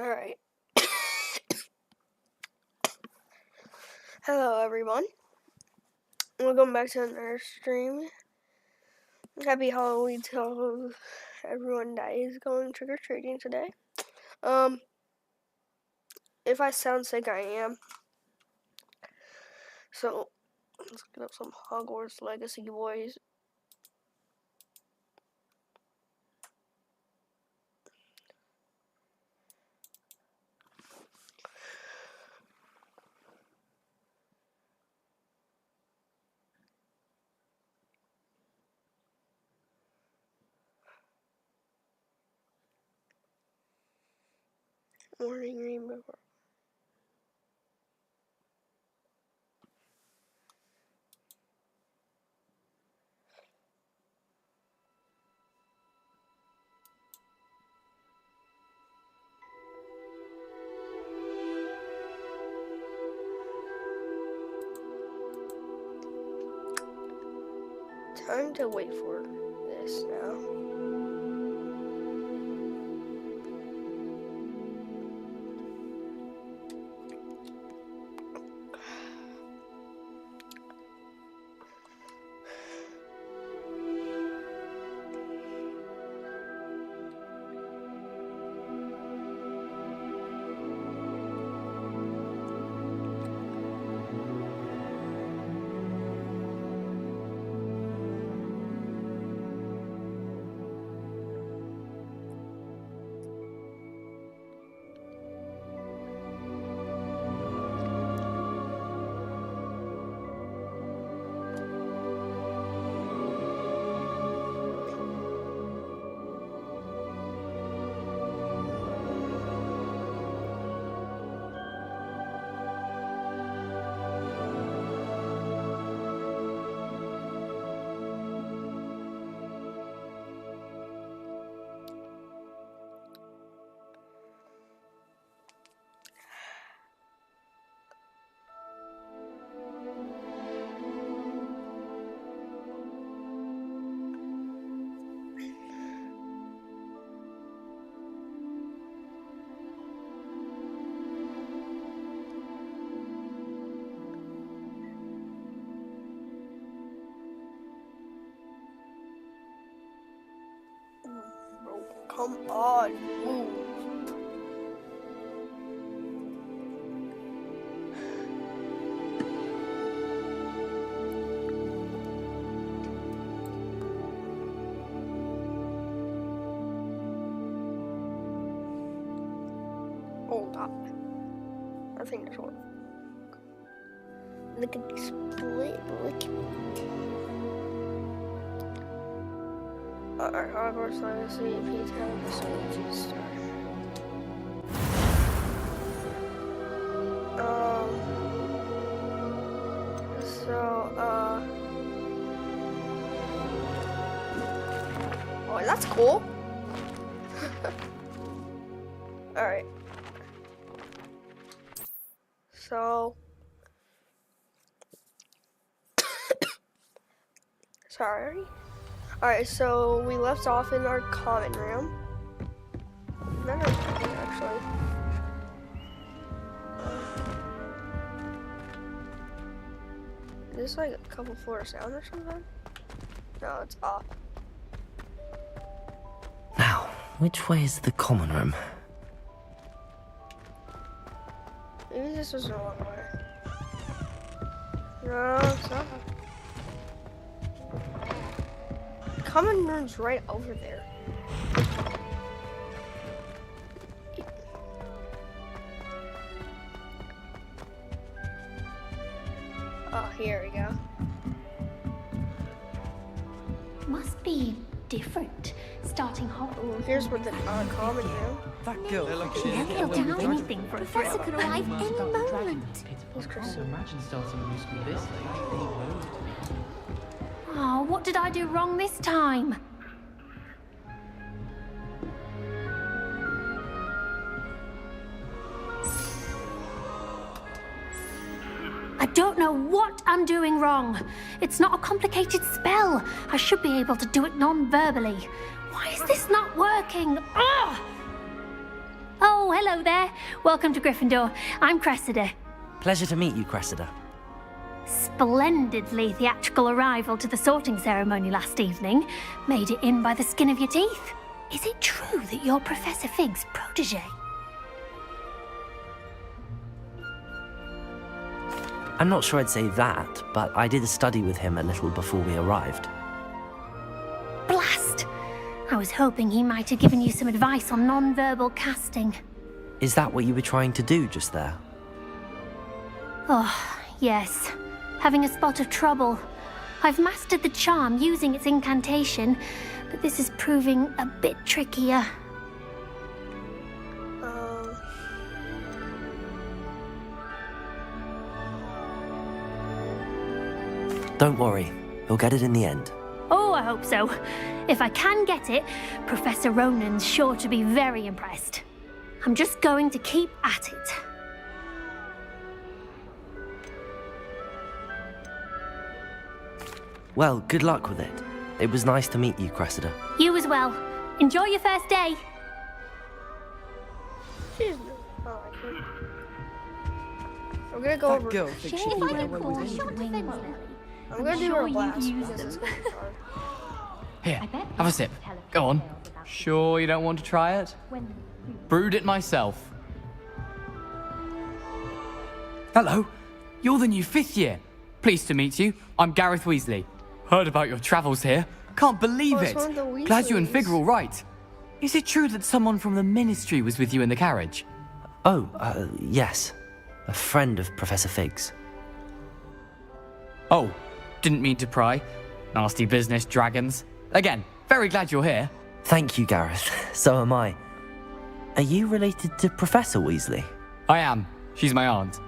Alright. Hello everyone. Welcome back to another stream. Happy Halloween to everyone that is going trick-or-treating today. If I sound sick, I am. So, let's get up some Hogwarts Legacy boys. Morning Rainbow. Time to wait for this now. Come on, move. Hold up. I think this one. Look at this split. Look. Alright, Hogwarts Legacy, P10, so let's start. Oh, that's cool. Alright. So. Sorry. Alright, so we left off in our common room. Not our common, actually. Is this like a couple floors down or something? No, it's up. Now, which way is the common room? Maybe this was the wrong way. No, it's not. Common room's right over there. Oh, here we go. Must be different. Starting hot. Ooh, here's where the common room. That girl, Never down anything for a Professor thrill. could arrive any moment. Who's Kristen? imagine starting a new school this late. Oh, what did I do wrong this time? I don't know what I'm doing wrong. It's not a complicated spell. I should be able to do it non-verbally. Why is this not working? Ugh! Oh, hello there. Welcome to Gryffindor. I'm Cressida. Pleasure to meet you, Cressida. Splendidly theatrical arrival to the sorting ceremony last evening. Made it in by the skin of your teeth. Is it true that you're Professor Fig's protege? I'm not sure I'd say that, but I did study with him a little before we arrived. Blast! I was hoping he might have given you some advice on non-verbal casting. Is that what you were trying to do just there? Oh, yes. Having a spot of trouble. I've mastered the charm using its incantation, but this is proving a bit trickier. Don't worry, you'll get it in the end. Oh, I hope so. If I can get it, Professor Ronan's sure to be very impressed. I'm just going to keep at it. Well, good luck with it. It was nice to meet you, Cressida. You as well. Enjoy your first day. She's new. I like her. I'm gonna go over. Girl thinks she can get away with anything. I'm gonna do her last because it's gonna be hard. Here, have a sip. Go on. Sure you don't want to try it? Brewed it myself. Hello, you're the new 5th year. Pleased to meet you. I'm Gareth Weasley. Heard about your travels here. Can't believe Oh, it's it. one of the Glad you and Weasleys. Fig are all right. Is it true that someone from the Ministry was with you in the carriage? Oh, yes. A friend of Professor Fig's. Oh, didn't mean to pry. Nasty business, dragons. Again, very glad you're here. Thank you, Gareth. So am I. Are you related to Professor Weasley? I am. She's my aunt.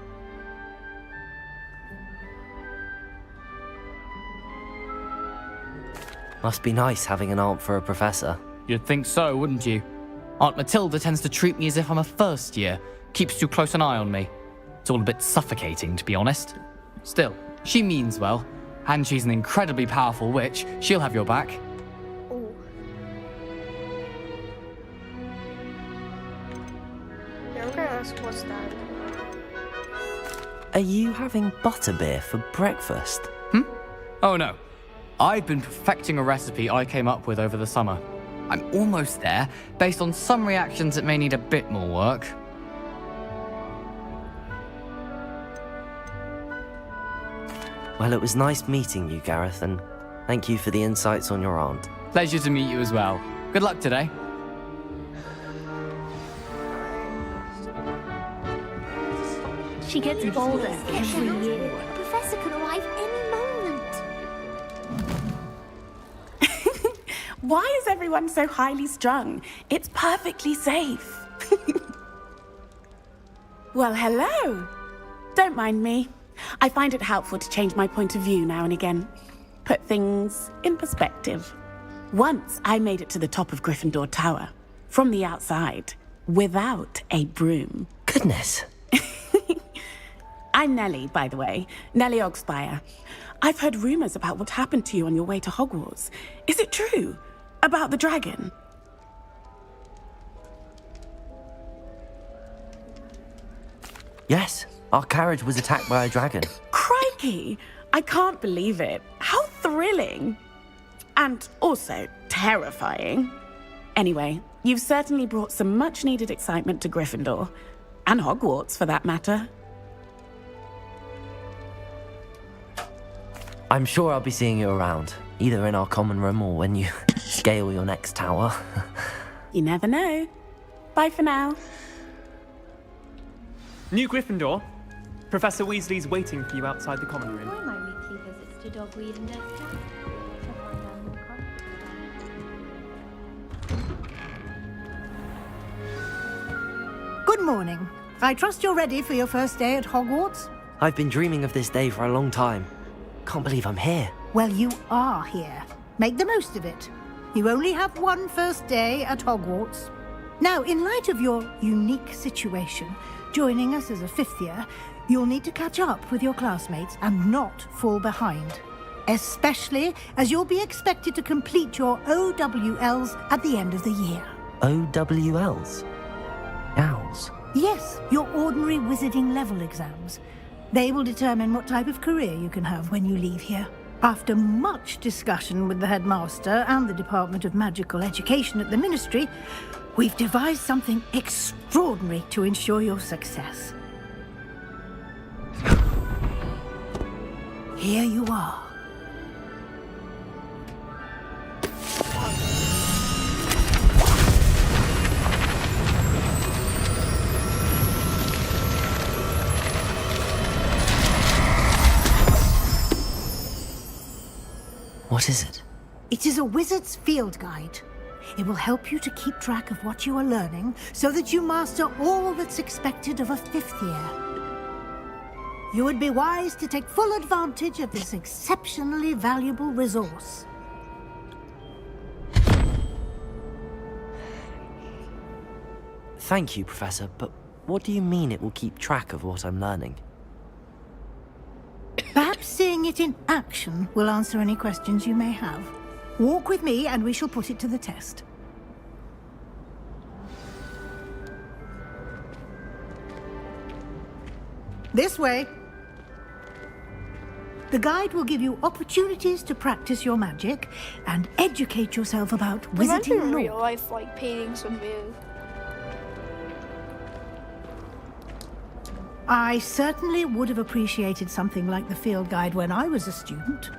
Must be nice having an aunt for a professor. You'd think so, wouldn't you? Aunt Matilda tends to treat me as if I'm a first year. Keeps too close an eye on me. It's all a bit suffocating, to be honest. Still, she means well. And she's an incredibly powerful witch. She'll have your back. Ooh. Yeah, I'm gonna ask what's that? Are you having butterbeer for breakfast? Oh no. I've been perfecting a recipe I came up with over the summer. I'm almost there, based on some reactions that may need a bit more work. Well, it was nice meeting you, Gareth, and thank you for the insights on your aunt. Pleasure to meet you as well. Good luck today. She gets bolder every year. A professor could arrive any moment. Why is everyone so highly strung? It's perfectly safe. Well, hello. Don't mind me. I find it helpful to change my point of view now and again. Put things in perspective. Once I made it to the top of Gryffindor Tower, from the outside, without a broom. Goodness. I'm Nellie, by the way. Nellie Ogspire. I've heard rumors about what happened to you on your way to Hogwarts. Is it true? About the dragon? Yes, our carriage was attacked by a dragon. Crikey! I can't believe it. How thrilling! And also terrifying. Anyway, you've certainly brought some much-needed excitement to Gryffindor. And Hogwarts, for that matter. I'm sure I'll be seeing you around, either in our common room or when you scale your next tower. You never know. Bye for now. New Gryffindor, Professor Weasley's waiting for you outside the common room. Enjoy my weekly visits to Dogweed and Death Trap. Shall find out more content. Good morning. I trust you're ready for your first day at Hogwarts? I've been dreaming of this day for a long time. Can't believe I'm here. Well, you are here. Make the most of it. You only have one first day at Hogwarts. Now, in light of your unique situation, joining us as a 5th year, you'll need to catch up with your classmates and not fall behind. Especially as you'll be expected to complete your OWLs at the end of the year. OWLs? Owls? Yes, your ordinary wizarding level exams. They will determine what type of career you can have when you leave here. After much discussion with the headmaster and the Department of Magical Education at the Ministry, we've devised something extraordinary to ensure your success. Here you are. What is it? It is a wizard's field guide. It will help you to keep track of what you are learning so that you master all that's expected of a 5th year. You would be wise to take full advantage of this exceptionally valuable resource. Thank you, Professor, but what do you mean it will keep track of what I'm learning? Perhaps seeing it in action will answer any questions you may have. Walk with me and we shall put it to the test. This way. The guide will give you opportunities to practice your magic and educate yourself about Imagine wizarding real lore. life, like, painting some moon. I certainly would have appreciated something like the field guide when I was a student.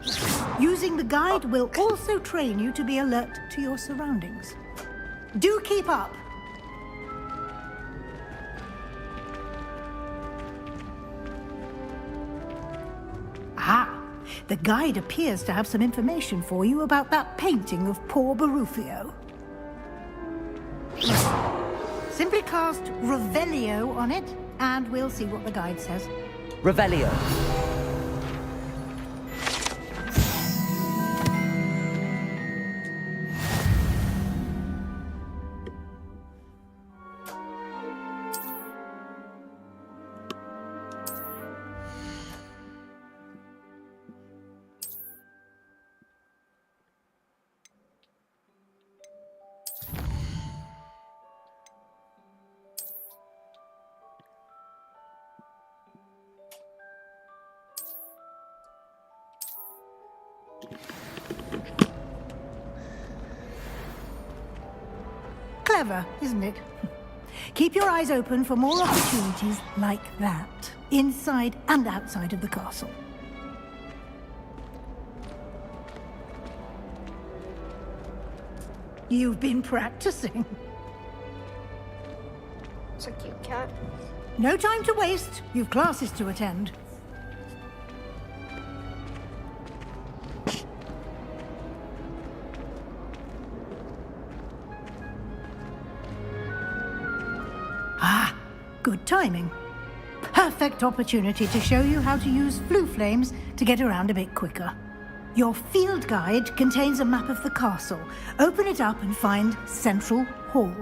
Using the guide will also train you to be alert to your surroundings. Do keep up! Ah, the guide appears to have some information for you about that painting of poor Barufio. Simply cast Revelio on it, and we'll see what the guide says. Revelio. Clever, isn't it? Keep your eyes open for more opportunities like that, inside and outside of the castle. You've been practicing. It's a cute cat. No time to waste. You've classes to attend. Ah, good timing. Perfect opportunity to show you how to use flue flames to get around a bit quicker. Your field guide contains a map of the castle. Open it up and find Central Hall.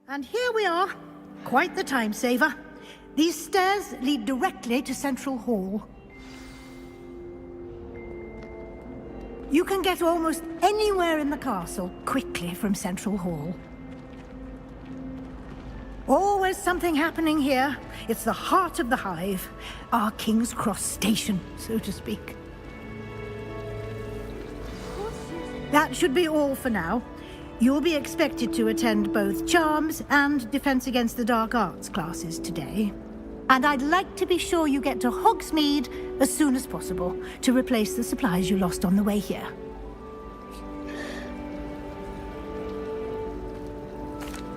And here we are. Quite the time saver. These stairs lead directly to Central Hall. You can get almost anywhere in the castle quickly from Central Hall. Always something happening here. It's the heart of the hive. Our King's Cross station, so to speak. That should be all for now. You'll be expected to attend both Charms and Defense Against the Dark Arts classes today. And I'd like to be sure you get to Hogsmeade as soon as possible to replace the supplies you lost on the way here.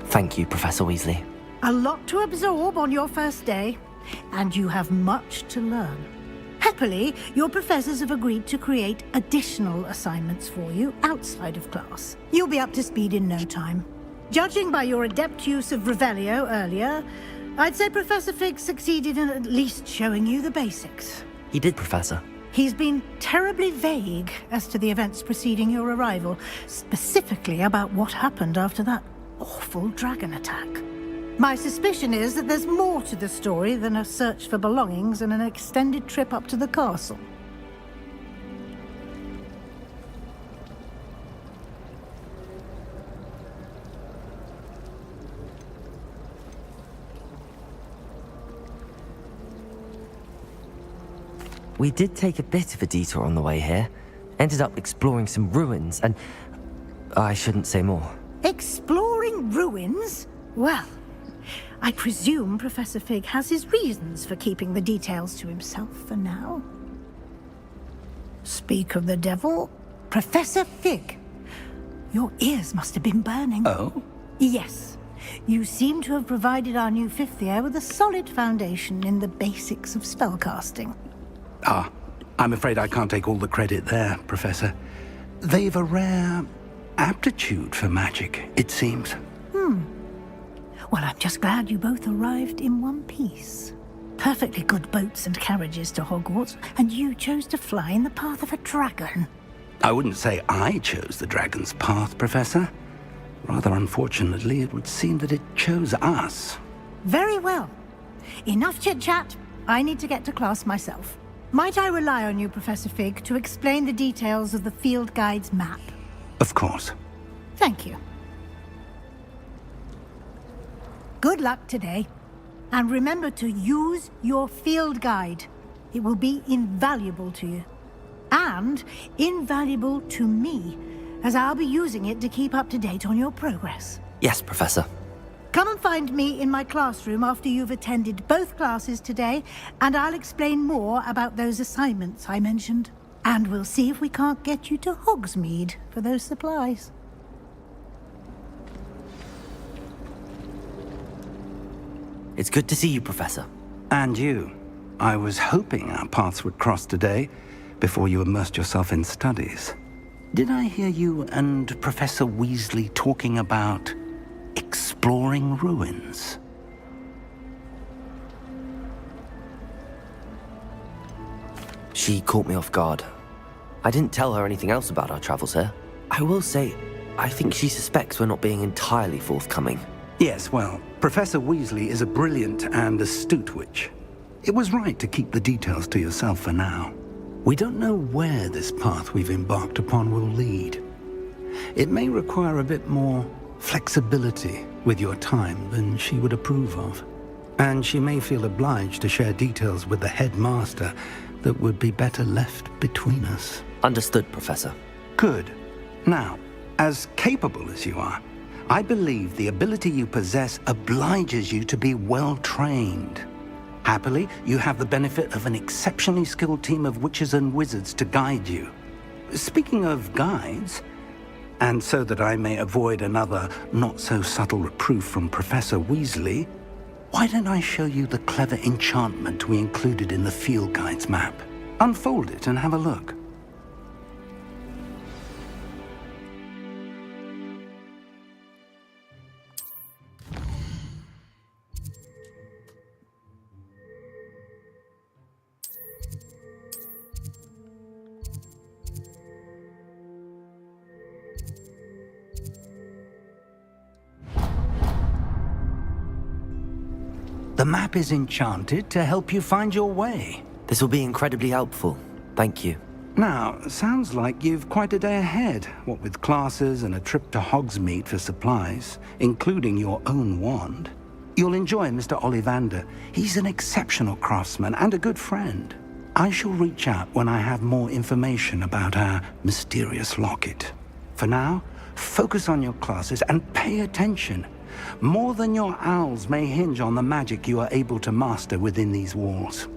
Thank you, Professor Weasley. A lot to absorb on your first day, and you have much to learn. Happily, your professors have agreed to create additional assignments for you outside of class. You'll be up to speed in no time. Judging by your adept use of Revelio earlier, I'd say Professor Fig succeeded in at least showing you the basics. He did, Professor. He's been terribly vague as to the events preceding your arrival, specifically about what happened after that awful dragon attack. My suspicion is that there's more to the story than a search for belongings and an extended trip up to the castle. We did take a bit of a detour on the way here. Ended up exploring some ruins and... I shouldn't say more. Exploring ruins? Well, I presume Professor Fig has his reasons for keeping the details to himself for now. Speak of the devil, Professor Fig. Your ears must have been burning. Oh? Yes. You seem to have provided our new fifth year with a solid foundation in the basics of spellcasting. Ah, I'm afraid I can't take all the credit there, Professor. They've a rare aptitude for magic, it seems. Well, I'm just glad you both arrived in one piece. Perfectly good boats and carriages to Hogwarts, and you chose to fly in the path of a dragon. I wouldn't say I chose the dragon's path, Professor. Rather unfortunately, it would seem that it chose us. Very well. Enough chit-chat. I need to get to class myself. Might I rely on you, Professor Fig, to explain the details of the field guide's map? Of course. Thank you. Good luck today. And remember to use your field guide. It will be invaluable to you. And invaluable to me, as I'll be using it to keep up to date on your progress. Yes, Professor. Come and find me in my classroom after you've attended both classes today, and I'll explain more about those assignments I mentioned. And we'll see if we can't get you to Hogsmeade for those supplies. It's good to see you, Professor. And you. I was hoping our paths would cross today, before you immersed yourself in studies. Did I hear you and Professor Weasley talking about exploring ruins? She caught me off guard. I didn't tell her anything else about our travels here. I will say, I think she suspects we're not being entirely forthcoming. Yes, well, Professor Weasley is a brilliant and astute witch. It was right to keep the details to yourself for now. We don't know where this path we've embarked upon will lead. It may require a bit more flexibility with your time than she would approve of. And she may feel obliged to share details with the headmaster that would be better left between us. Understood, Professor. Good. Now, as capable as you are, I believe the ability you possess obliges you to be well trained. Happily, you have the benefit of an exceptionally skilled team of witches and wizards to guide you. Speaking of guides, and so that I may avoid another not-so-subtle reproof from Professor Weasley, why don't I show you the clever enchantment we included in the field guide's map? Unfold it and have a look. The map is enchanted to help you find your way. This will be incredibly helpful. Thank you. Now, sounds like you've quite a day ahead, what with classes and a trip to Hogsmeade for supplies, including your own wand. You'll enjoy Mr. Ollivander. He's an exceptional craftsman and a good friend. I shall reach out when I have more information about our mysterious locket. For now, focus on your classes and pay attention. More than your owls may hinge on the magic you are able to master within these walls.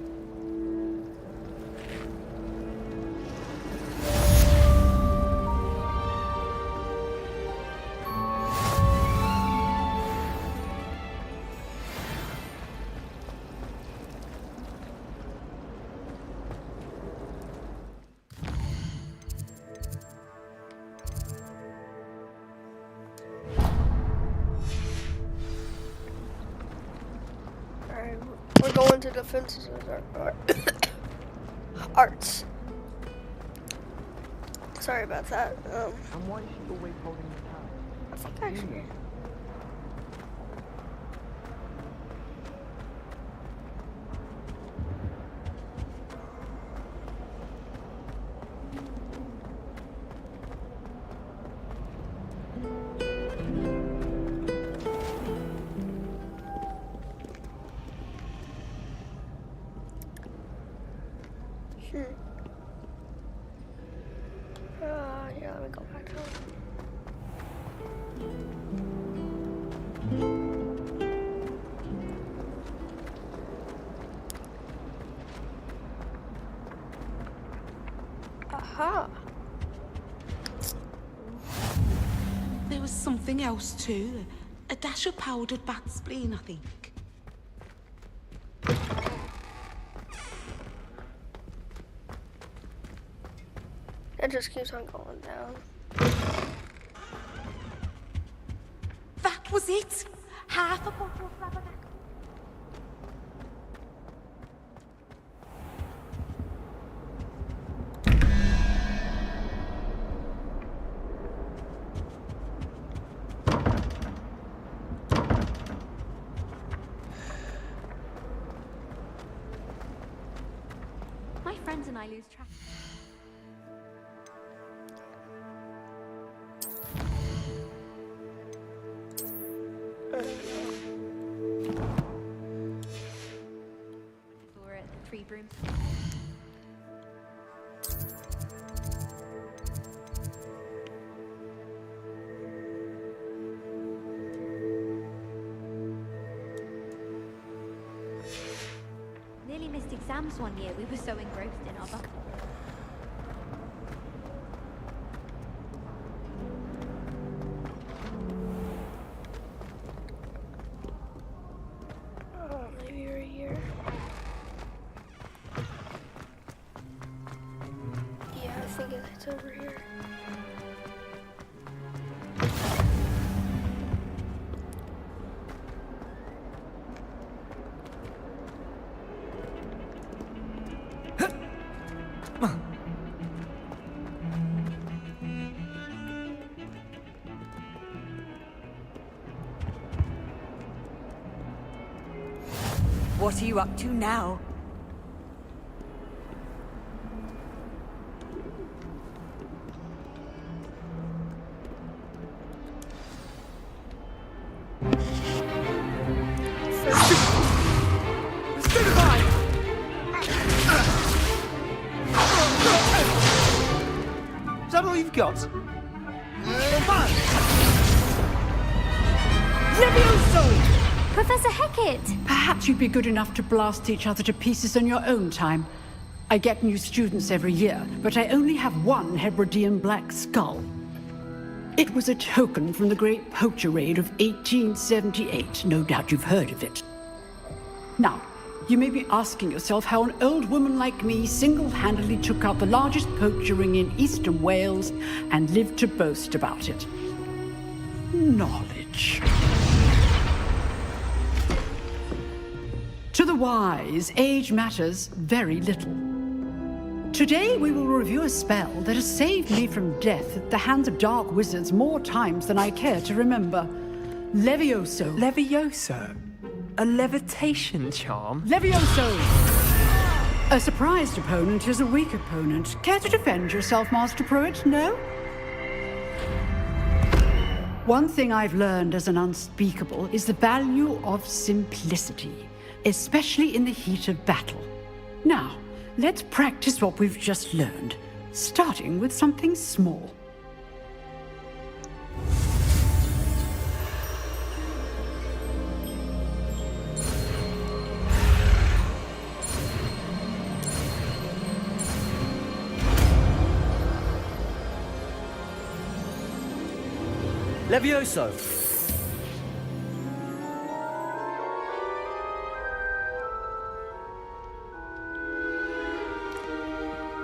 go into defenses or arts. Sorry about that. And why is she always holding the tower? I think actually. Yeah, let me go back to it. Aha! There was something else too. A dash of powdered bat spleen, I think. It just keeps on going down. That was it! Half a bottle of flabbergasted. My friends and I lose track. We're at the Three Brooms. Nearly missed exams one year. We were so engrossed in our book. Oh, maybe right here. Yeah, I think it's over here. What are you up to now? Is that all you've got? Levioso! Professor Hecat! Perhaps you'd be good enough to blast each other to pieces on your own time. I get new students every year, but I only have one Hebridean black skull. It was a token from the Great Poacher Raid of 1878. No doubt you've heard of it. Now, you may be asking yourself how an old woman like me single-handedly took out the largest poacher ring in eastern Wales and lived to boast about it. Knowledge. To the wise, age matters very little. Today we will review a spell that has saved me from death at the hands of dark wizards more times than I care to remember. Levioso. Levioso? A levitation charm? Levioso! A surprised opponent is a weak opponent. Care to defend yourself, Master Pruitt? No? One thing I've learned as an unspeakable is the value of simplicity, especially in the heat of battle. Now, let's practice what we've just learned, starting with something small. Levioso!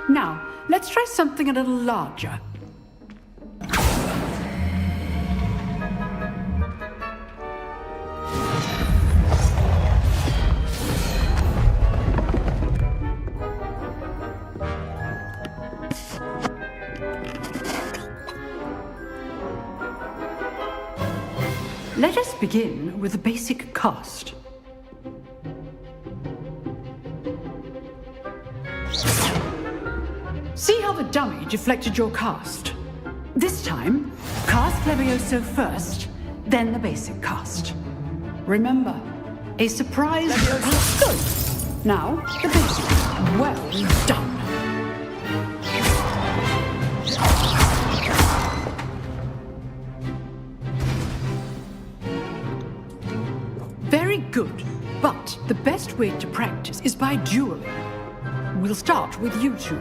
Now, let's try something a little larger. begin with the basic cast. See how the dummy deflected your cast? This time, cast Levioso first, then the basic cast. Remember, a surprise... Good. Now, the basic. Well done. Very good. But the best way to practice is by dueling. We'll start with you two.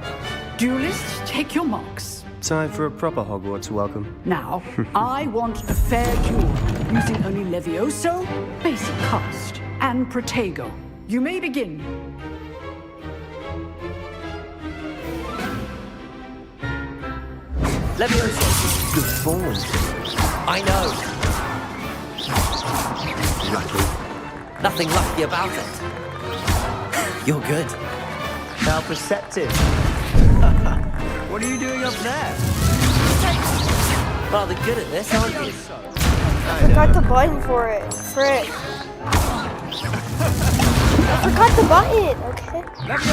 Duelists, take your marks. Time for a proper Hogwarts welcome. Now, I want a fair duel, using only Levioso, basic cast, and Protego. You may begin. Levioso, good form. I know. Lucky. Nothing lucky about it. You're good. How perceptive. What are you doing up there? Rather good at this, aren't you? I forgot the button for it. Frick. I forgot the button, okay?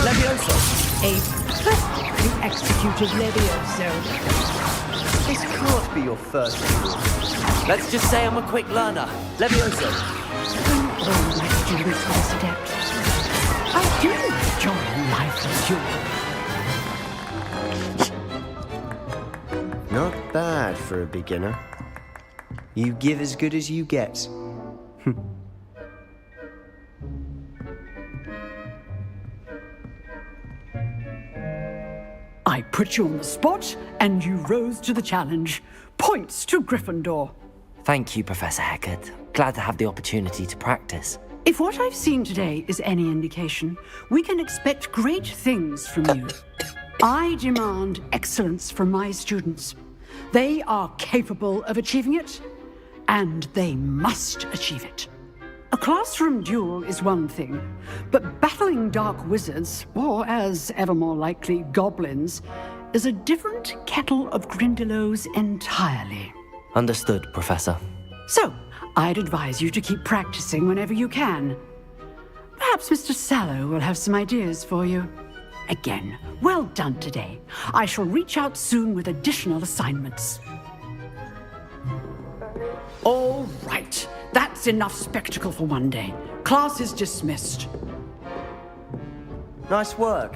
Levioso. A perfectly executed Levioso. This can't be your first duel. Let's just say I'm a quick learner. Levioso. All my students are this adept. I do enjoy a lively duel. Not bad for a beginner. You give as good as you get. I put you on the spot, and you rose to the challenge. Points to Gryffindor. Thank you, Professor Hecat. Glad to have the opportunity to practice. If what I've seen today is any indication, we can expect great things from you. I demand excellence from my students. They are capable of achieving it, and they must achieve it. A classroom duel is one thing, but battling dark wizards, or as ever more likely, goblins, is a different kettle of Grindylows entirely. Understood, Professor. So, I'd advise you to keep practicing whenever you can. Perhaps Mr. Sallow will have some ideas for you. Again, well done today. I shall reach out soon with additional assignments. All right. That's enough spectacle for one day. Class is dismissed. Nice work.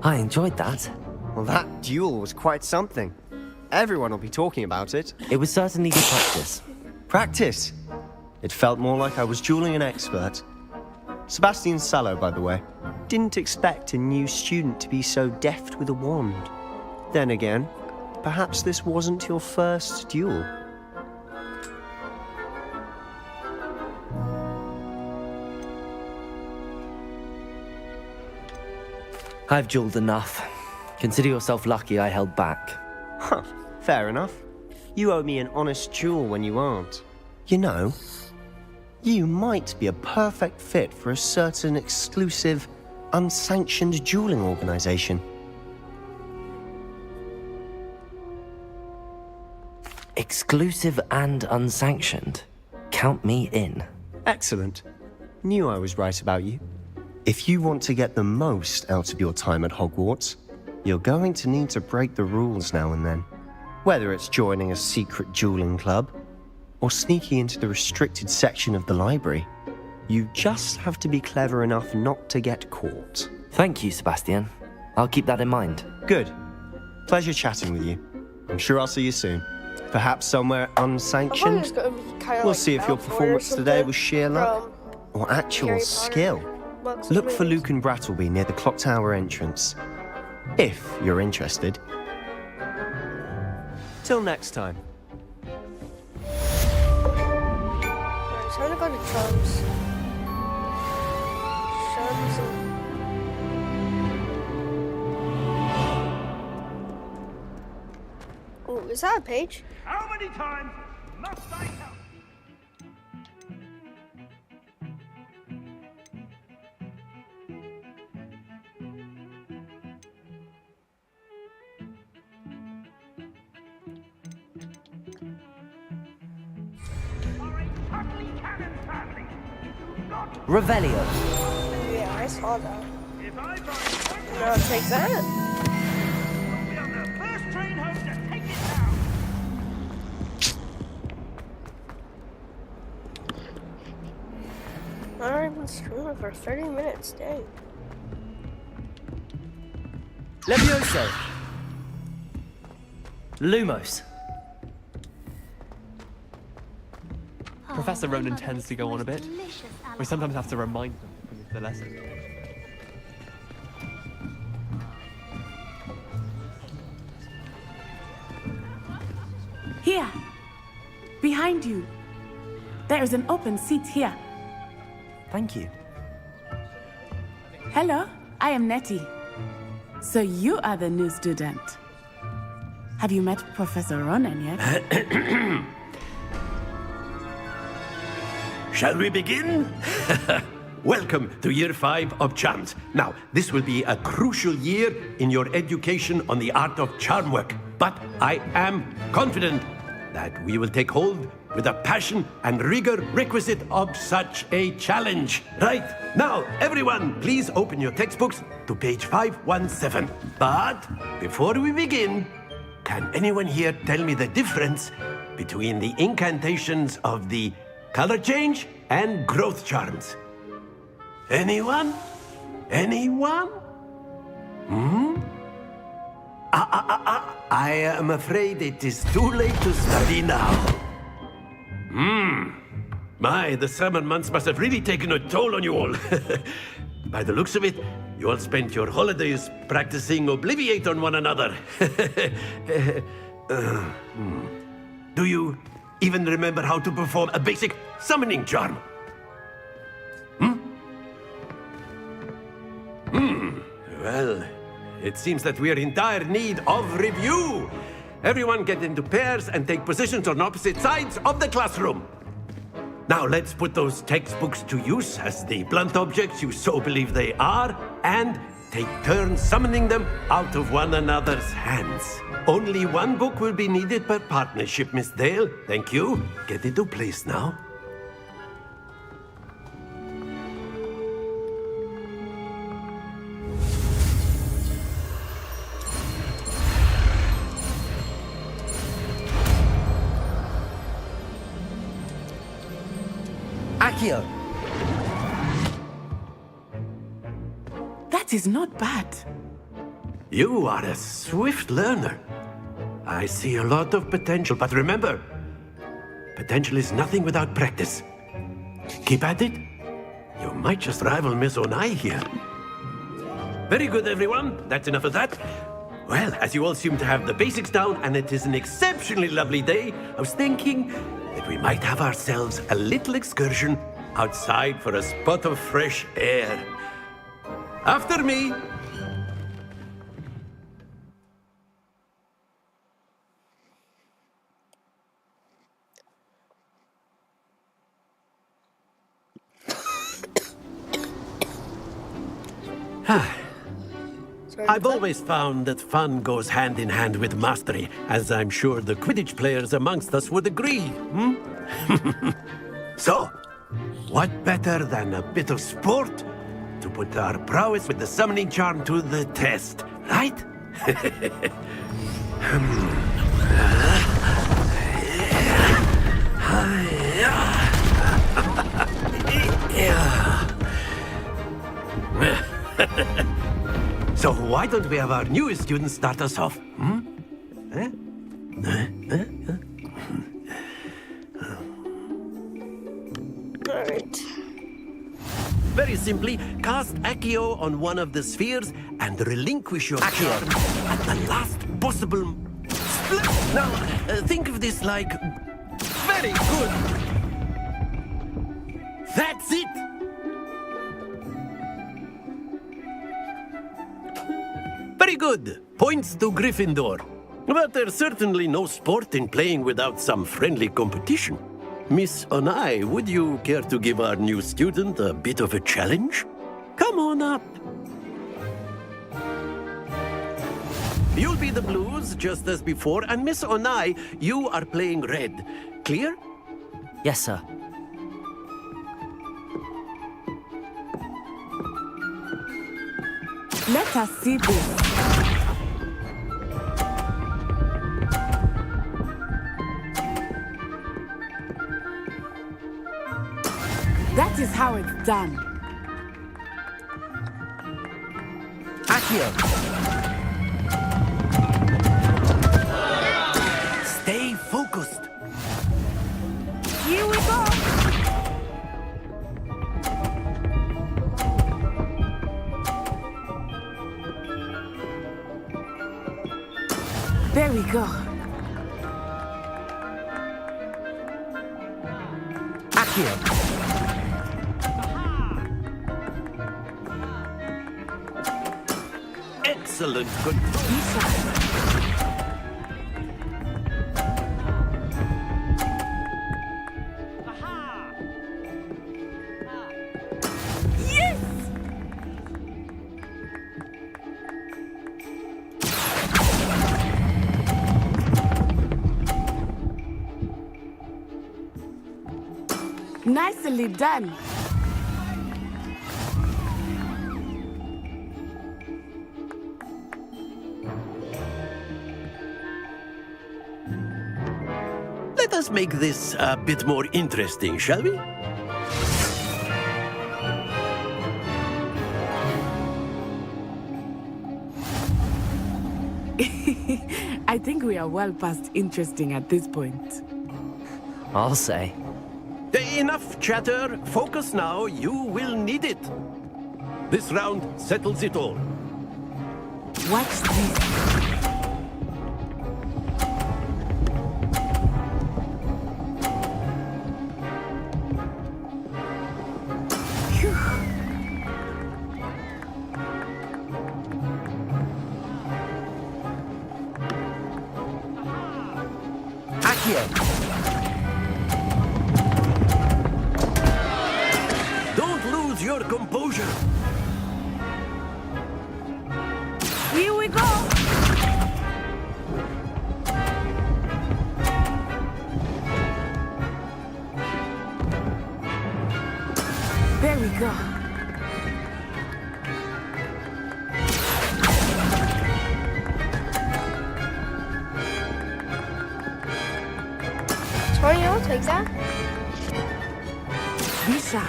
I enjoyed that. Well, that duel was quite something. Everyone will be talking about it. It was certainly good practice. Practice? It felt more like I was dueling an expert. Sebastian Sallow, by the way. Didn't expect a new student to be so deft with a wand. Then again, perhaps this wasn't your first duel. I've dueled enough. Consider yourself lucky I held back. Huh, fair enough. You owe me an honest duel when you aren't. You know, you might be a perfect fit for a certain exclusive, unsanctioned dueling organization. Exclusive and unsanctioned. Count me in. Excellent. Knew I was right about you. If you want to get the most out of your time at Hogwarts, you're going to need to break the rules now and then. Whether it's joining a secret dueling club, or sneaking into the restricted section of the library, you just have to be clever enough not to get caught. Thank you, Sebastian. I'll keep that in mind. Good. Pleasure chatting with you. I'm sure I'll see you soon. Perhaps somewhere unsanctioned. We'll see if your performance today was sheer luck or actual skill. Look for Luke and Brattleby near the clock tower entrance, if you're interested. Till next time. Alright, time to go to Chums. Ooh, is that a page? How many times must I count? Revelio. Yeah, I saw that. No, take that. First train home to take it down. I've been streaming for 30 minutes, dang. Levioso. Lumos. Professor Ronan tends to go on a bit. We sometimes have to remind them to finish the lesson. Here. Behind you. There is an open seat here. Thank you. Hello, I am Nettie. So you are the new student. Have you met Professor Ronan yet? Shall we begin? Welcome to Year 5 of Charms. Now, this will be a crucial year in your education on the art of charm work. But I am confident that we will take hold with the passion and rigor requisite of such a challenge. Right, now, everyone, please open your textbooks to page 517. But before we begin, can anyone here tell me the difference between the incantations of the color change and growth charms? Anyone? Anyone? I am afraid it is too late to study now. My, the summer months must have really taken a toll on you all. By the looks of it, you all spent your holidays practicing Obliviate on one another. Do you even remember how to perform a basic summoning charm? Well, it seems that we are in dire need of review. Everyone get into pairs and take positions on opposite sides of the classroom. Now let's put those textbooks to use as the blunt objects you so believe they are, and take turns summoning them out of one another's hands. Only one book will be needed per partnership, Miss Dale. Thank you. Get into place now. Accio. That is not bad. You are a swift learner. I see a lot of potential, but remember, potential is nothing without practice. Keep at it. You might just rival Miss Onai here. Very good, everyone. That's enough of that. Well, as you all seem to have the basics down, and it is an exceptionally lovely day, I was thinking that we might have ourselves a little excursion outside for a spot of fresh air. After me. I've always found that fun goes hand in hand with mastery, as I'm sure the Quidditch players amongst us would agree. So, what better than a bit of sport to put our prowess with the summoning charm to the test, right? So why don't we have our newest student start us off? Alright. Very simply, cast Accio on one of the spheres and relinquish your charm at the last possible split. Now, think of this like... Very good! That's it! Very good. Points to Gryffindor. But there's certainly no sport in playing without some friendly competition. Miss Onai, would you care to give our new student a bit of a challenge? Come on up. You'll be the blues, just as before, and Miss Onai, you are playing red. Clear? Yes, sir. Let us see this. That is how it's done. Accio! Stay focused. Here we go. There we go. Accio! Excellent control. Nicely done. Let us make this a bit more interesting, shall we? I think we are well past interesting at this point. I'll say. Enough chatter. Focus now. You will need it. This round settles it all. Watch this. Don't lose your composure. Here we go. There we go. Tony, I'll take that. Lisa.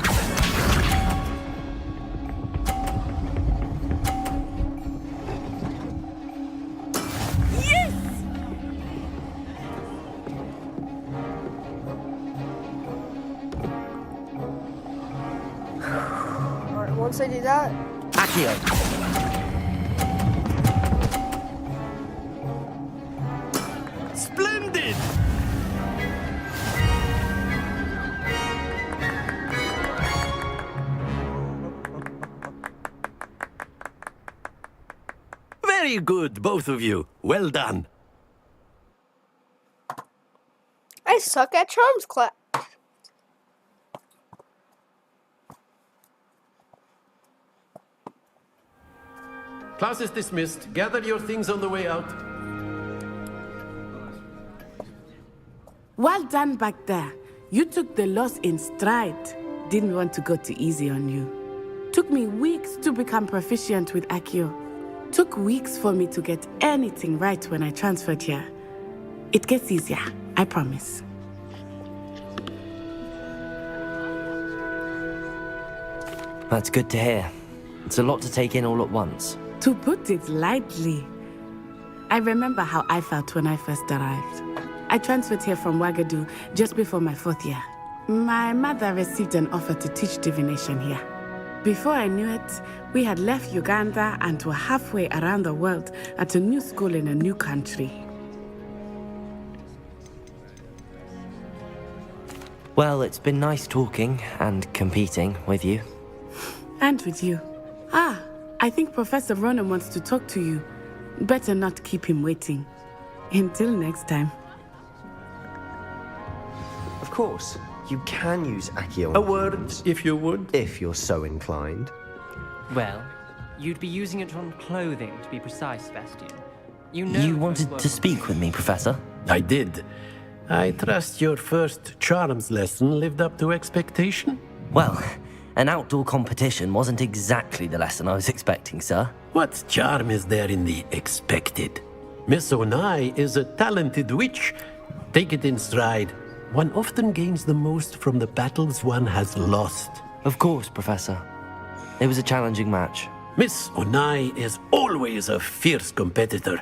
Yes! Alright, once I do that. Accio! Splendid! Very good, both of you. Well done. I suck at charms class. Class is dismissed. Gather your things on the way out. Well done back there. You took the loss in stride. Didn't want to go too easy on you. Took me weeks to become proficient with Accio. Took weeks for me to get anything right when I transferred here. It gets easier, I promise. That's good to hear. It's a lot to take in all at once. To put it lightly, I remember how I felt when I first arrived. I transferred here from Wagadu just before my 4th year. My mother received an offer to teach divination here. Before I knew it, we had left Uganda and were halfway around the world at a new school in a new country. Well, it's been nice talking and competing with you. And with you. Ah, I think Professor Ronan wants to talk to you. Better not keep him waiting. Until next time. Of course, you can use Accio. A word, if you would. If you're so inclined. Well, you'd be using it on clothing, to be precise, Sebastian. You know You wanted to speak with me, Professor? I did. I trust your first charms lesson lived up to expectation? Well, an outdoor competition wasn't exactly the lesson I was expecting, sir. What charm is there in the expected? Miss Onai is a talented witch. Take it in stride. One often gains the most from the battles one has lost. Of course, Professor. It was a challenging match. Miss Onai is always a fierce competitor,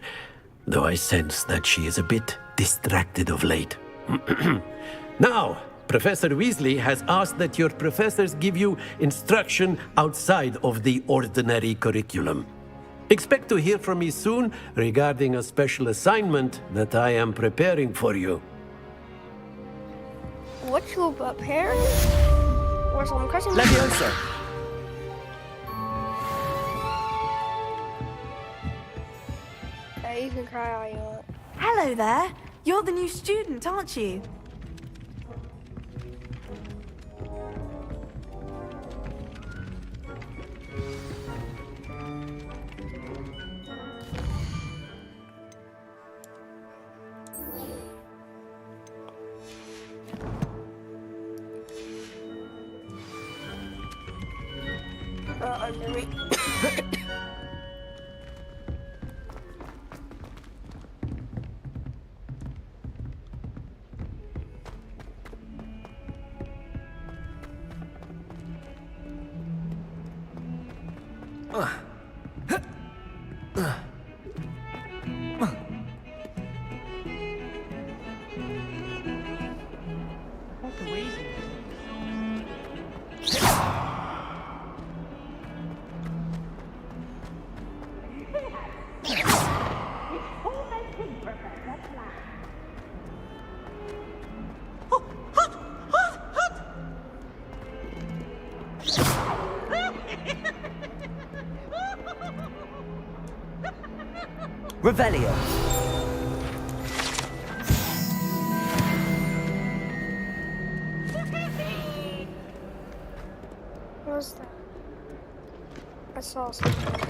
though I sense that she is a bit distracted of late. Now, Professor Weasley has asked that your professors give you instruction outside of the ordinary curriculum. Expect to hear from me soon regarding a special assignment that I am preparing for you. What's your parents? Or some cousin? Leviosa! You can cry all you want. Hello there. You're the new student, aren't you? Under me. Revelio! What was that? I saw something.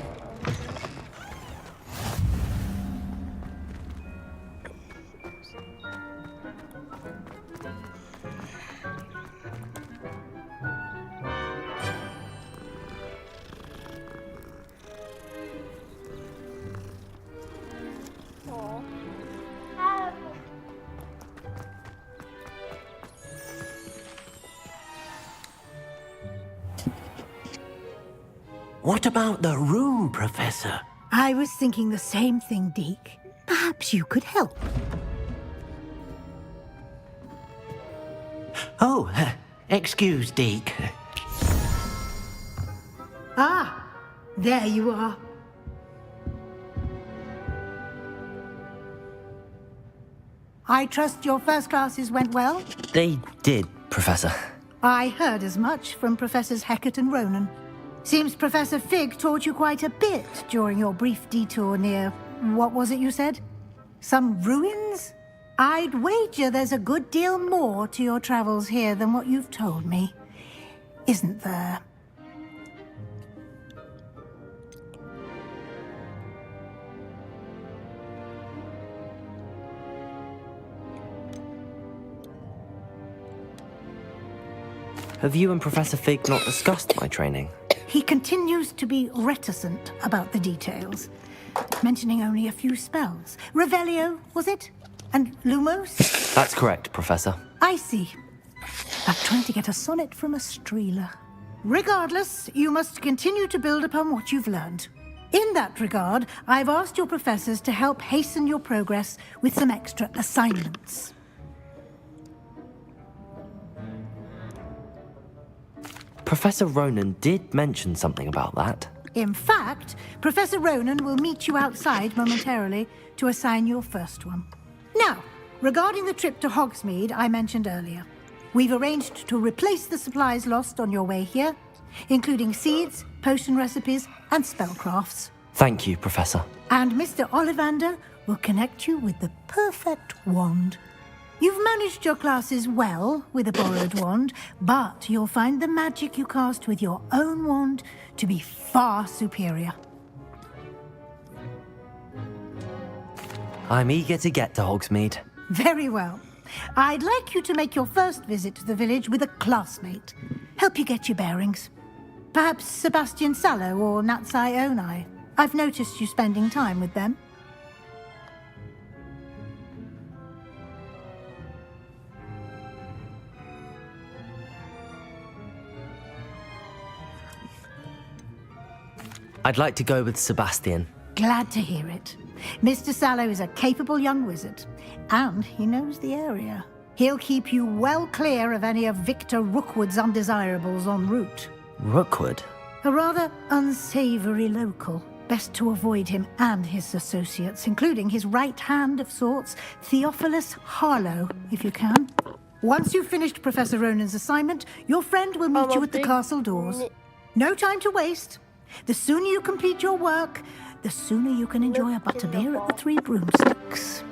What about the room, Professor? I was thinking the same thing, Deke. Perhaps you could help. Oh, excuse, Deke. Ah, there you are. I trust your first classes went well? They did, Professor. I heard as much from Professors Hecat and Ronan. Seems Professor Fig taught you quite a bit during your brief detour near... what was it you said? Some ruins? I'd wager there's a good deal more to your travels here than what you've told me. Isn't there? Have you and Professor Fig not discussed my training? He continues to be reticent about the details, mentioning only a few spells. Revelio, was it? And Lumos? That's correct, Professor. I see. Like trying to get a sonnet from a streeler. Regardless, you must continue to build upon what you've learned. In that regard, I've asked your professors to help hasten your progress with some extra assignments. Professor Ronan did mention something about that. In fact, Professor Ronan will meet you outside momentarily to assign your first one. Now, regarding the trip to Hogsmeade I mentioned earlier, we've arranged to replace the supplies lost on your way here, including seeds, potion recipes, and spellcrafts. Thank you, Professor. And Mr. Ollivander will connect you with the perfect wand. You've managed your classes well with a borrowed wand, but you'll find the magic you cast with your own wand to be far superior. I'm eager to get to Hogsmeade. Very well. I'd like you to make your first visit to the village with a classmate. Help you get your bearings. Perhaps Sebastian Sallow or Natsai Onai. I've noticed you spending time with them. I'd like to go with Sebastian. Glad to hear it. Mr. Sallow is a capable young wizard, and he knows the area. He'll keep you well clear of any of Victor Rookwood's undesirables en route. Rookwood? A rather unsavory local. Best to avoid him and his associates, including his right hand of sorts, Theophilus Harlow, if you can. Once you've finished Professor Ronan's assignment, your friend will meet you at the castle doors. No time to waste. The sooner you complete your work, the sooner you can enjoy a butterbeer at the Three Broomsticks.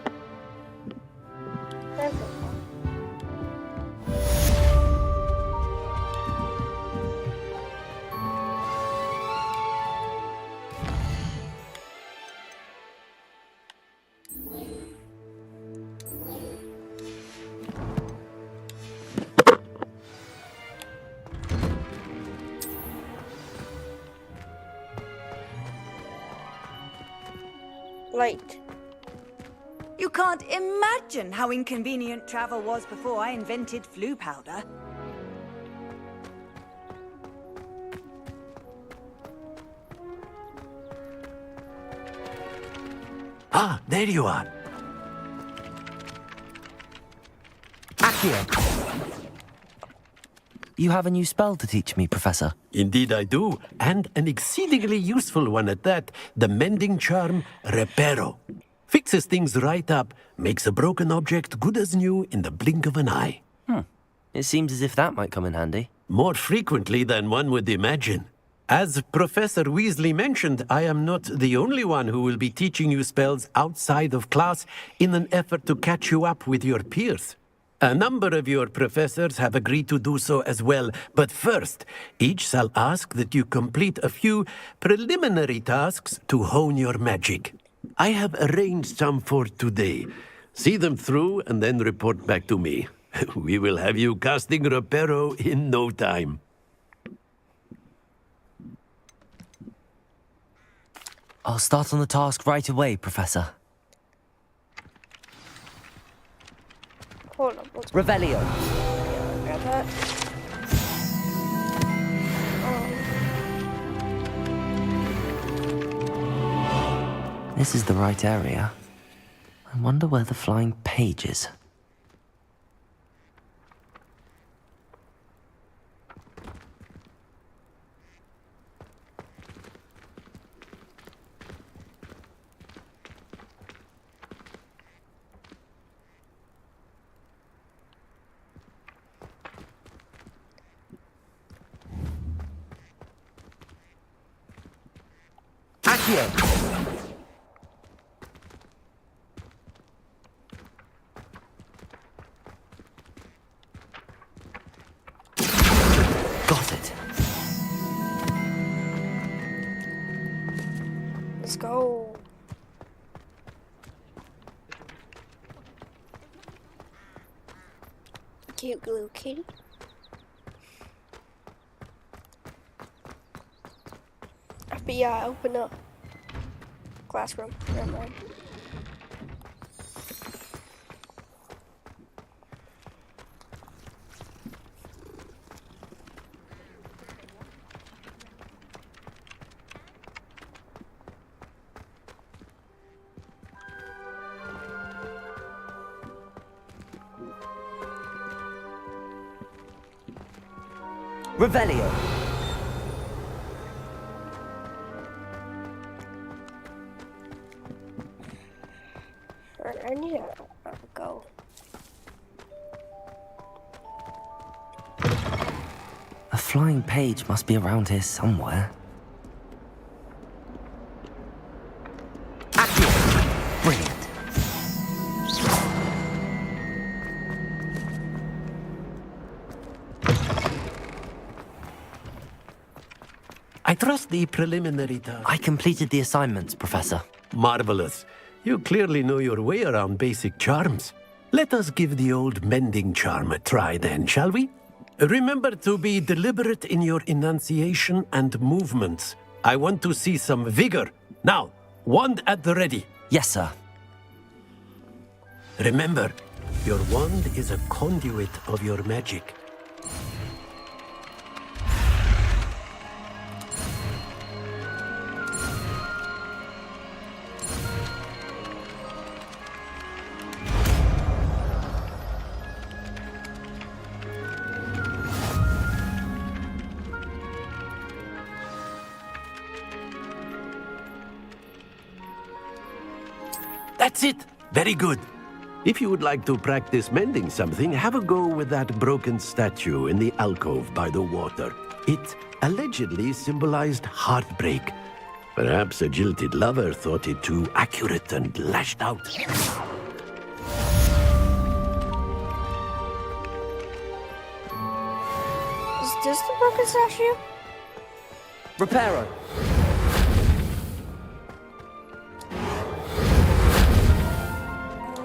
Light. You can't imagine how inconvenient travel was before I invented flu powder. Ah, there you are. Accio! You have a new spell to teach me, Professor. Indeed I do, and an exceedingly useful one at that. The mending charm, Reparo. Fixes things right up, makes a broken object good as new in the blink of an eye. It seems as if that might come in handy. More frequently than one would imagine. As Professor Weasley mentioned, I am not the only one who will be teaching you spells outside of class in an effort to catch you up with your peers. A number of your professors have agreed to do so as well, but first, each shall ask that you complete a few preliminary tasks to hone your magic. I have arranged some for today. See them through and then report back to me. We will have you casting Reparo in no time. I'll start on the task right away, Professor. Hold on. Revelio. Grab that. This is the right area. I wonder where the flying page is. Got it. Let's go. Cute little kitty. FBI, open up. Classroom. Never mind. Revelio. I need to go. A flying page must be around here somewhere. Accio! Brilliant. I trust the preliminary task. I completed the assignments, Professor. Marvelous. You clearly know your way around basic charms. Let us give the old mending charm a try then, shall we? Remember to be deliberate in your enunciation and movements. I want to see some vigor. Now, wand at the ready. Yes, sir. Remember, your wand is a conduit of your magic. That's it. Very good. If you would like to practice mending something, have a go with that broken statue in the alcove by the water. It allegedly symbolized heartbreak. Perhaps a jilted lover thought it too accurate and lashed out. Is this the broken statue? Reparo.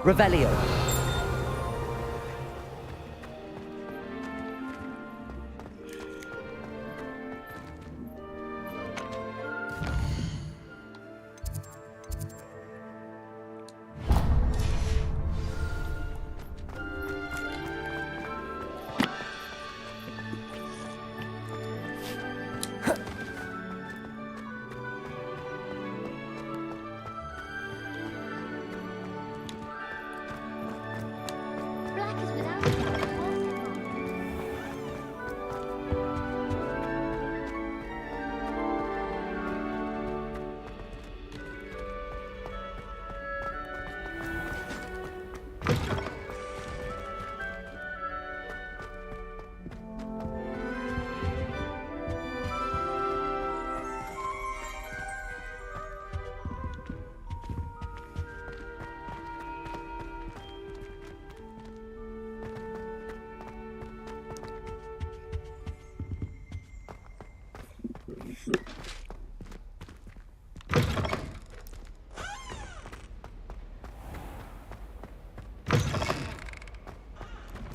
Revelio.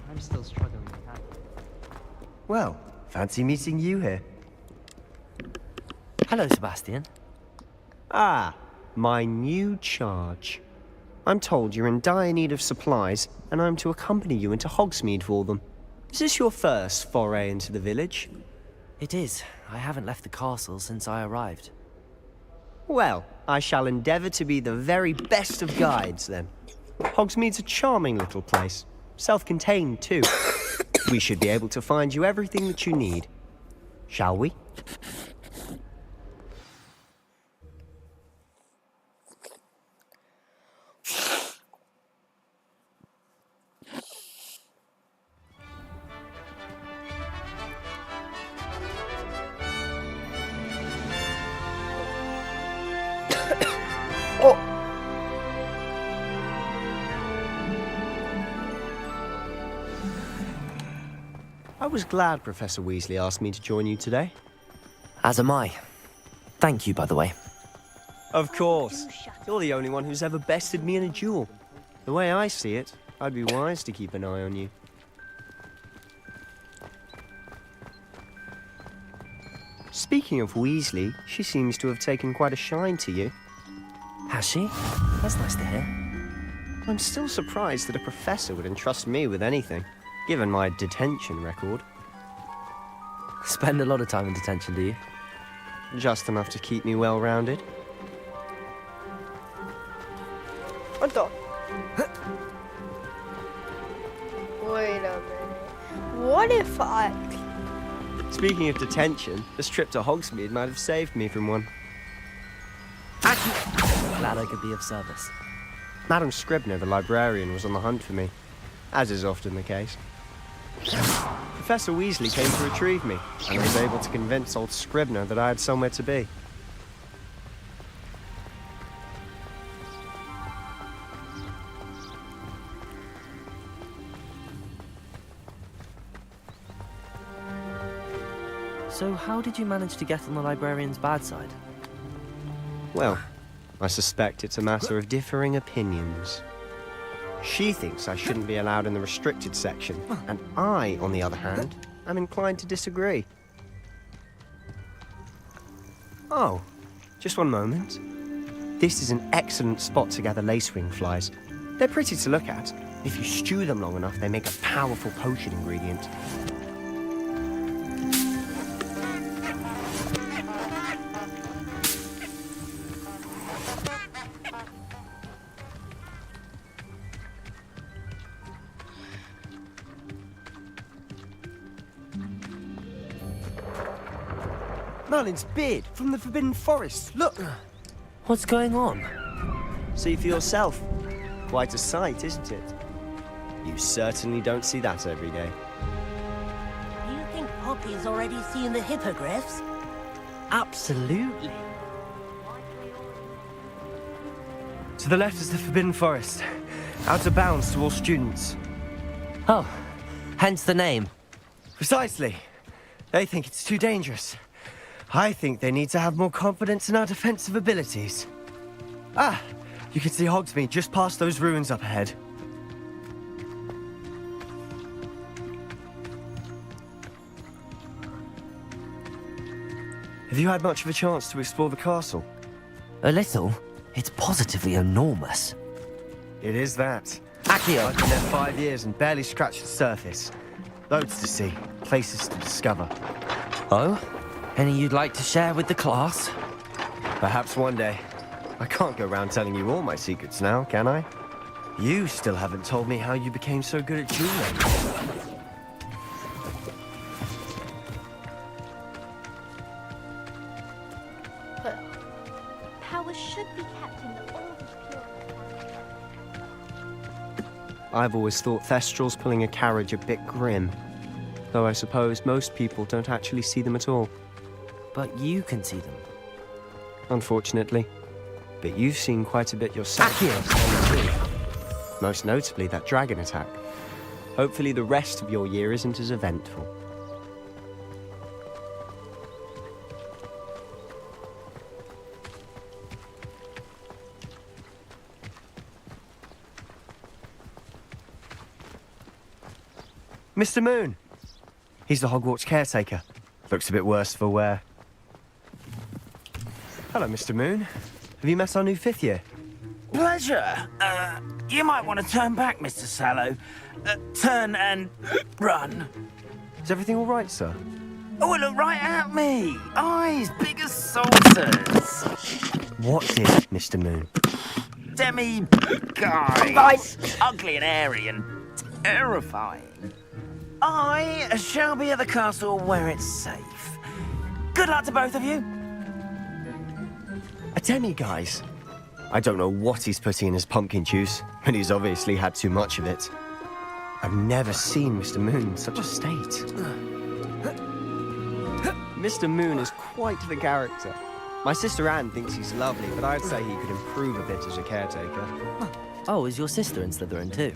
I'm still struggling with that. Well, fancy meeting you here. Hello, Sebastian. Ah, my new charge. I'm told you're in dire need of supplies, and I'm to accompany you into Hogsmeade for them. Is this your first foray into the village? It is. I haven't left the castle since I arrived. Well, I shall endeavour to be the very best of guides, then. Hogsmeade's a charming little place. Self-contained, too. We should be able to find you everything that you need. Shall we? I was glad Professor Weasley asked me to join you today. As am I. Thank you, by the way. Of course. You're the only one who's ever bested me in a duel. The way I see it, I'd be wise to keep an eye on you. Speaking of Weasley, she seems to have taken quite a shine to you. Has she? That's nice to hear. I'm still surprised that a professor would entrust me with anything, given my detention record. Spend a lot of time in detention, do you? Just enough to keep me well-rounded. What the? Wait a minute. What if I... Speaking of detention, this trip to Hogsmeade might have saved me from one. Glad I could be of service. Madam Scribner, the librarian, was on the hunt for me, as is often the case. Professor Weasley came to retrieve me, and was able to convince old Scribner that I had somewhere to be. So how did you manage to get on the librarian's bad side? Well, I suspect it's a matter of differing opinions. She thinks I shouldn't be allowed in the restricted section, and I, on the other hand, am inclined to disagree. Oh, just one moment. This is an excellent spot to gather lacewing flies. They're pretty to look at. If you stew them long enough, they make a powerful potion ingredient. Merlin's beard from the Forbidden Forest. Look! What's going on? See for yourself. Quite a sight, isn't it? You certainly don't see that every day. Do you think Poppy's already seen the hippogriffs? Absolutely. To the left is the Forbidden Forest. Out of bounds to all students. Oh, hence the name. Precisely. They think it's too dangerous. I think they need to have more confidence in our defensive abilities. Ah, you can see Hogsmeade just past those ruins up ahead. Have you had much of a chance to explore the castle? A little. It's positively enormous. It is that. Accio! I've been there 5 years and barely scratched the surface. Loads to see, places to discover. Oh? Any you'd like to share with the class? Perhaps one day. I can't go around telling you all my secrets now, can I? You still haven't told me how you became so good at dueling. Power should be kept in the oldest pure. I've always thought Thestrals pulling a carriage a bit grim. Though I suppose most people don't actually see them at all. But you can see them. Unfortunately. But you've seen quite a bit yourself. Most notably that dragon attack. Hopefully the rest of your year isn't as eventful. Mr. Moon! He's the Hogwarts caretaker. Looks a bit worse for wear. Hello, Mr. Moon. Have you met our new 5th year? Pleasure. You might want to turn back, Mr. Sallow. Turn and run. Is everything all right, sir? Oh, look right at me. Eyes big as saucers. What did, Mr. Moon? Guys. Ugly and airy and terrifying. I shall be at the castle where it's safe. Good luck to both of you. A demi-guise? I don't know what he's putting in his pumpkin juice, but he's obviously had too much of it. I've never seen Mr. Moon in such a state. Mr. Moon is quite the character. My sister Anne thinks he's lovely, but I'd say he could improve a bit as a caretaker. Oh, is your sister in Slytherin too?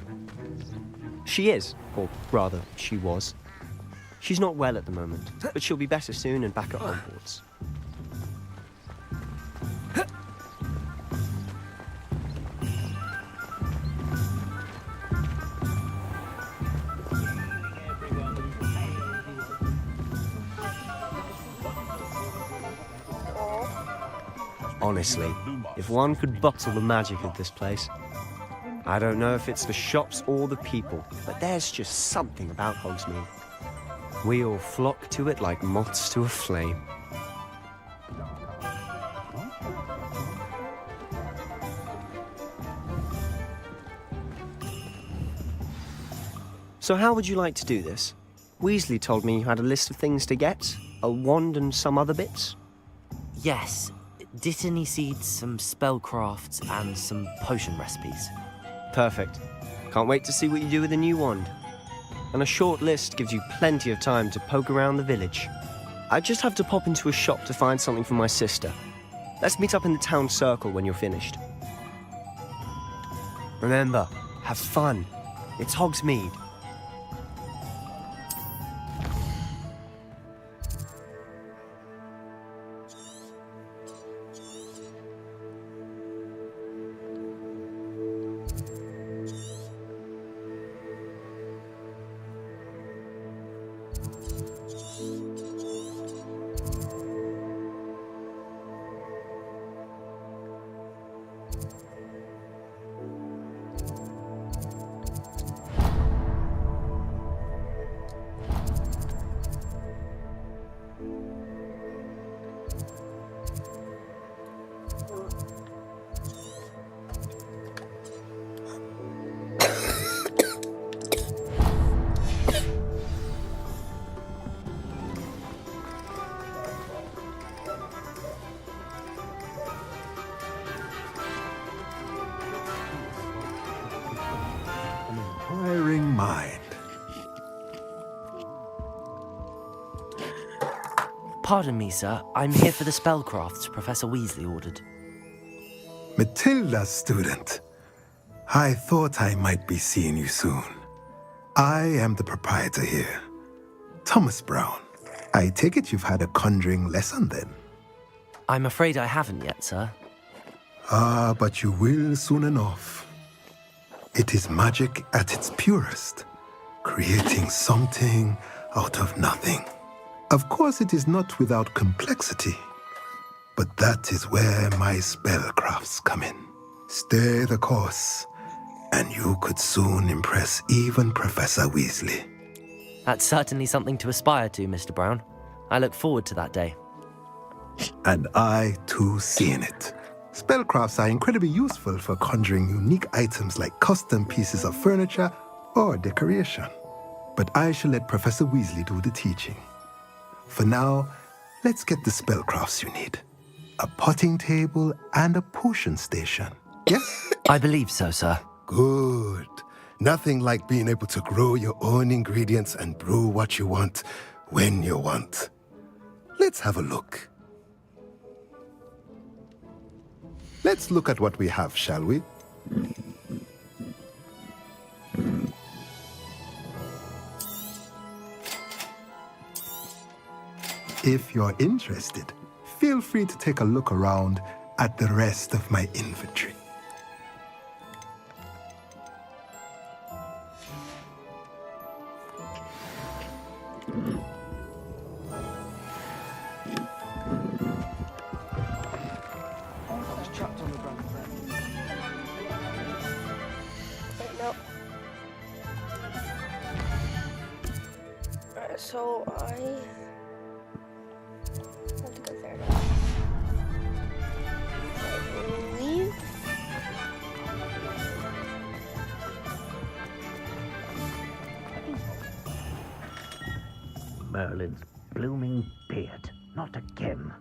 She is, or rather, she was. She's not well at the moment, but she'll be better soon and back at Hogwarts. Honestly, if one could bottle the magic of this place. I don't know if it's the shops or the people, but there's just something about Hogsmeade. We all flock to it like moths to a flame. So how would you like to do this? Weasley told me you had a list of things to get, a wand and some other bits. Yes. Dittany seeds, some spellcrafts, and some potion recipes. Perfect. Can't wait to see what you do with the new wand. And a short list gives you plenty of time to poke around the village. I just have to pop into a shop to find something for my sister. Let's meet up in the town circle when you're finished. Remember, have fun. It's Hogsmeade. Pardon me, sir. I'm here for the spellcrafts Professor Weasley ordered. Matilda, student. I thought I might be seeing you soon. I am the proprietor here, Thomas Brown. I take it you've had a conjuring lesson then? I'm afraid I haven't yet, sir. Ah, but you will soon enough. It is magic at its purest, creating something out of nothing. Of course, it is not without complexity, but that is where my spellcrafts come in. Stay the course, and you could soon impress even Professor Weasley. That's certainly something to aspire to, Mr. Brown. I look forward to that day. And I, too, seeing it. Spellcrafts are incredibly useful for conjuring unique items like custom pieces of furniture or decoration. But I shall let Professor Weasley do the teaching. For now, let's get the spellcrafts you need. A potting table and a potion station. Yes? I believe so, sir. Good. Nothing like being able to grow your own ingredients and brew what you want when you want. Let's have a look. Let's look at what we have, shall we? If you're interested, feel free to take a look around at the rest of my inventory. Nope. Alright, so I have to go there now. I believe. Merlin's blooming beard. Not again.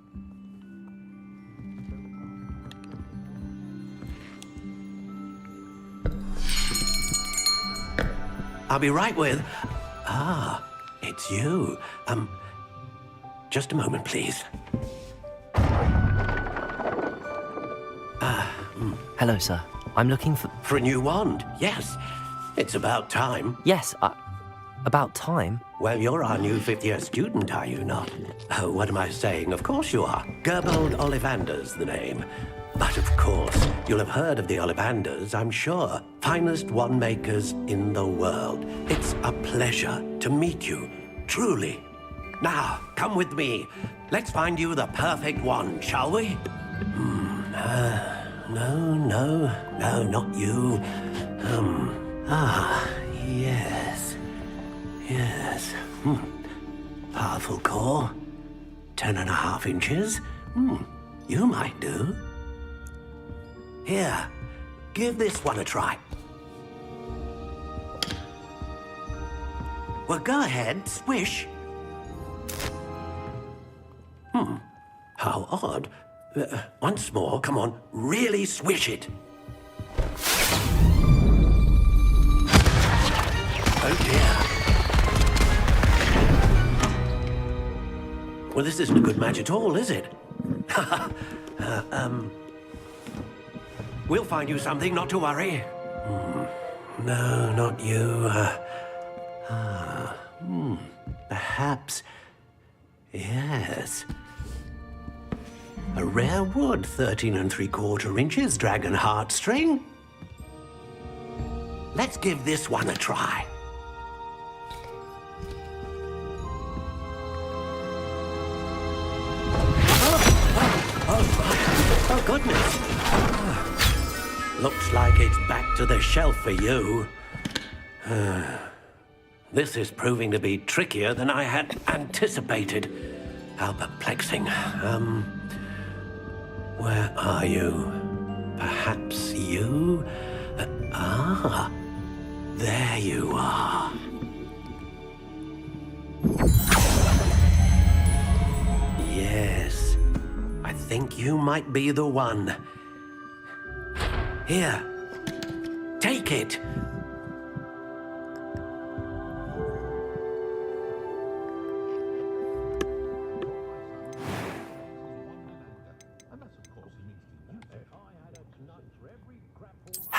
I'll be right with... Ah, it's you. Just a moment, please. Hello, sir. I'm looking for... For a new wand, yes. It's about time. Yes, about time? Well, you're our new fifth-year student, are you not? Oh, what am I saying? Of course you are. Gerbold Ollivander's the name. But of course, you'll have heard of the Ollivanders, I'm sure. Finest wand makers in the world. It's a pleasure to meet you, truly. Now, come with me. Let's find you the perfect wand, shall we? No, not you. Yes. Powerful core. 10.5 inches. You might do. Here, give this one a try. Well, go ahead, swish. How odd. Once more, come on, really swish it. Oh dear. Well, this isn't a good match at all, is it? We'll find you something, not to worry. No, not you. Perhaps. Yes. A rare wood, 13 3/4 inches, dragon heartstring. Let's give this one a try. Oh, goodness. Looks like it's back to the shelf for you. This is proving to be trickier than I had anticipated. How perplexing. Where are you? Perhaps you? There you are. Yes, I think you might be the one. Here, take it.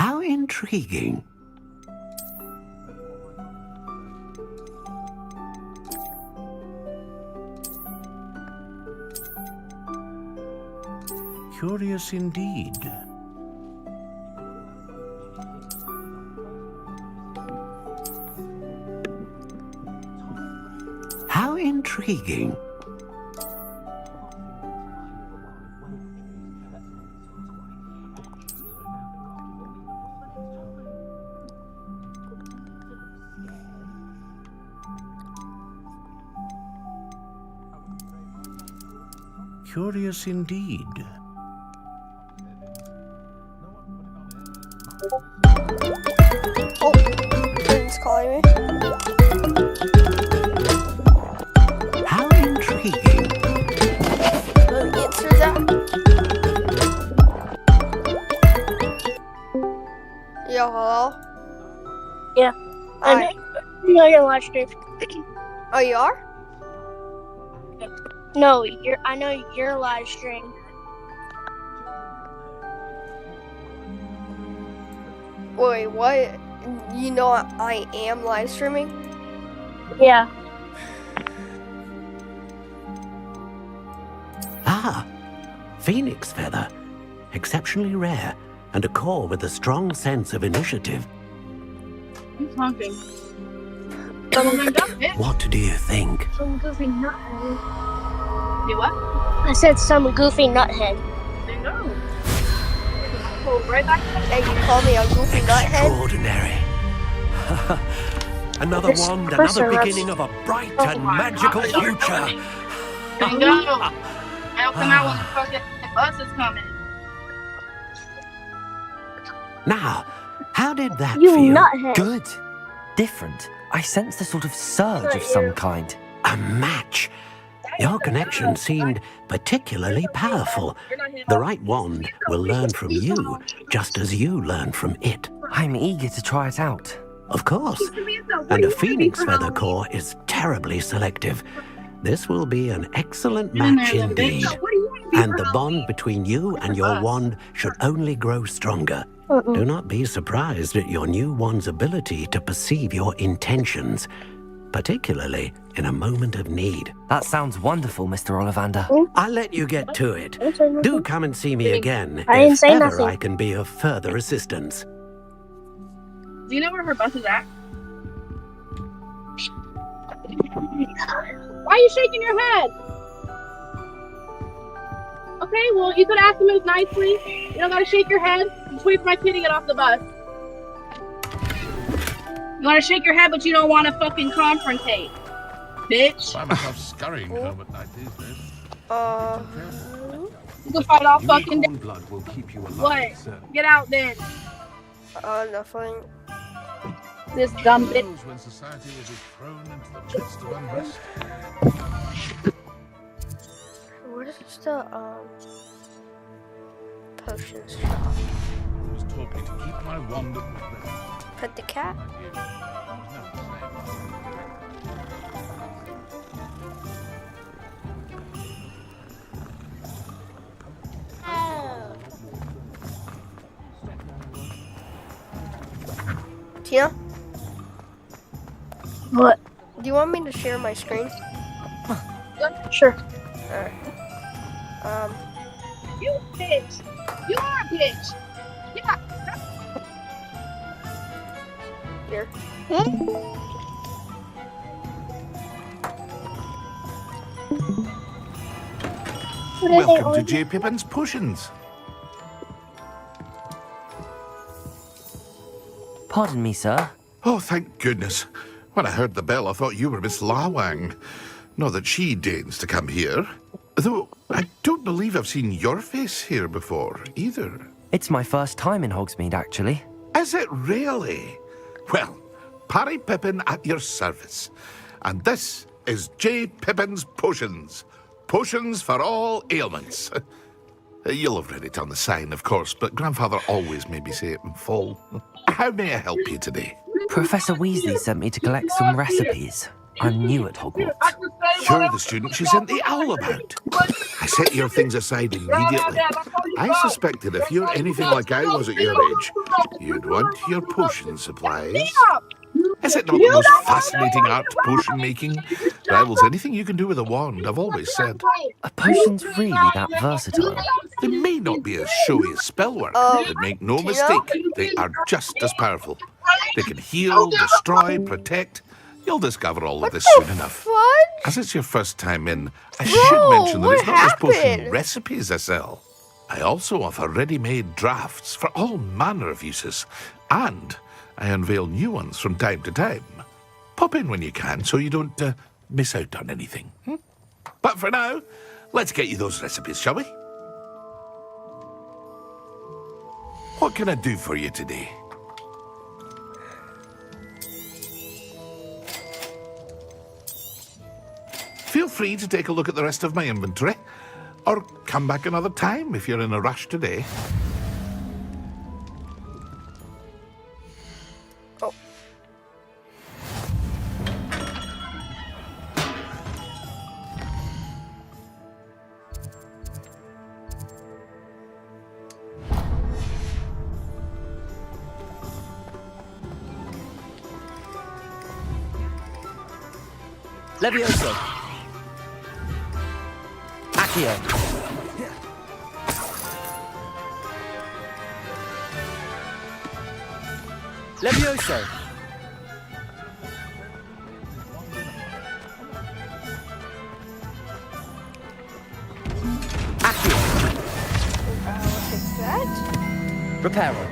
How intriguing. Curious indeed. How intriguing. Curious indeed. Oh, friend's calling me. How intriguing. Let me answer that. Yo, hello? Yeah. Hi. I know you're live stream. Oh, you are? No, I know you're live stream. Wait, what? You know I am live streaming? Yeah. Ah, phoenix feather. Exceptionally rare, and a core with a strong sense of initiative. Who's honking? What do you think? Some goofy nuthead. Do what? I said some goofy nuthead. There you go. Well, right back. Hey, you call me a goofy nuthead? Extraordinary. Another wand, another beginning of a bright and magical future. There you go. I'll come out when the fucking bus is coming. Now, how did that You feel? nuthead. Good. Different. I sensed a sort of surge of some kind. A match. Your connection seemed particularly powerful. The right wand will learn from you, just as you learn from it. I'm eager to try it out. Of course. And a phoenix feather core is terribly selective. This will be an excellent match indeed. And the bond between you and your wand should only grow stronger. Do not be surprised at your new wand's ability to perceive your intentions, particularly in a moment of need. That sounds wonderful, Mr. Ollivander. I'll let you get to it. Do come and see me again I didn't if say ever nothing. I can be of further assistance. Do you know where her bus is at? Why are you shaking your head? Okay, well, you could ask to move nicely. You don't gotta shake your head. Just wait for my kid to get off the bus. You wanna shake your head, but you don't wanna fucking confrontate. Bitch. Find myself scurrying home at night these days. You can fight all fucking day. blood will keep you alive, What? sir. Get out then. Nothing. This dumb bitch. Knows when society will be thrown into the midst of unrest. Where's the, potions shop? It was taught me to keep my wand at rest. Pet the cat? Tina? What? Do you want me to share my screen? Sure. Alright. You bitch. You are a bitch. Yeah. Here. Welcome to J. Pippin's Potions. Pardon me, sir. Oh, thank goodness. When I heard the bell, I thought you were Miss Lawang. Not that she deigns to come here. Though, I don't believe I've seen your face here before, either. It's my first time in Hogsmeade, actually. Is it really? Well, Parry Pippin at your service. And this is J. Pippin's Potions. Potions for all ailments. You'll have read it on the sign, of course, but Grandfather always made me say it in full. How may I help you today? Professor Weasley sent me to collect some recipes. I'm new at Hogwarts. You're the student she sent the owl about. I set your things aside immediately. I suspected if you're anything like I was at your age, you'd want your potion supplies. Is it not the most fascinating art, potion making? Rivals anything you can do with a wand, I've always said. Are potions really that versatile? They may not be as showy as spellwork, but make no mistake, they are just as powerful. They can heal, destroy, protect. You'll discover all of this soon enough. As it's your first time in, I should mention that it's not just potion recipes I sell. I also offer ready-made drafts for all manner of uses, and I unveil new ones from time to time. Pop in when you can so you don't miss out on anything. But for now, let's get you those recipes, shall we? What can I do for you today? Feel free to take a look at the rest of my inventory, or come back another time if you're in a rush today. Oh. Levioso. Accio. Levioso. Accio. What's that? Reparo.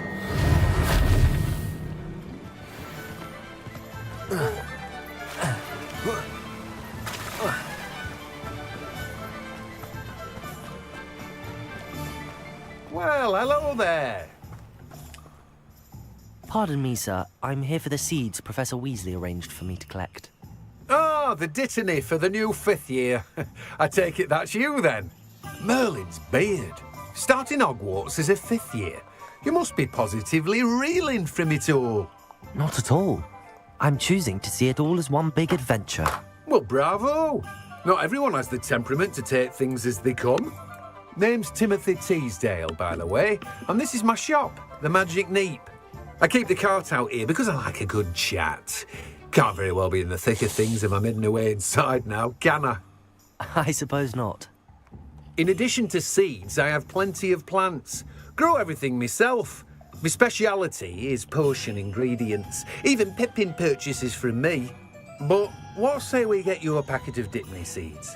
Well, hello there. Pardon me, sir. I'm here for the seeds Professor Weasley arranged for me to collect. Oh, the dittany for the new 5th year. I take it that's you, then. Merlin's beard. Starting Hogwarts as a 5th year. You must be positively reeling from it all. Not at all. I'm choosing to see it all as one big adventure. Well, bravo. Not everyone has the temperament to take things as they come. Name's Timothy Teasdale, by the way, and this is my shop, the Magic Neep. I keep the cart out here because I like a good chat. Can't very well be in the thick of things if I'm hidden away inside now, can I? I suppose not. In addition to seeds, I have plenty of plants. Grow everything myself. My speciality is potion ingredients. Even Pippin purchases from me. But what say we get you a packet of Dipney seeds?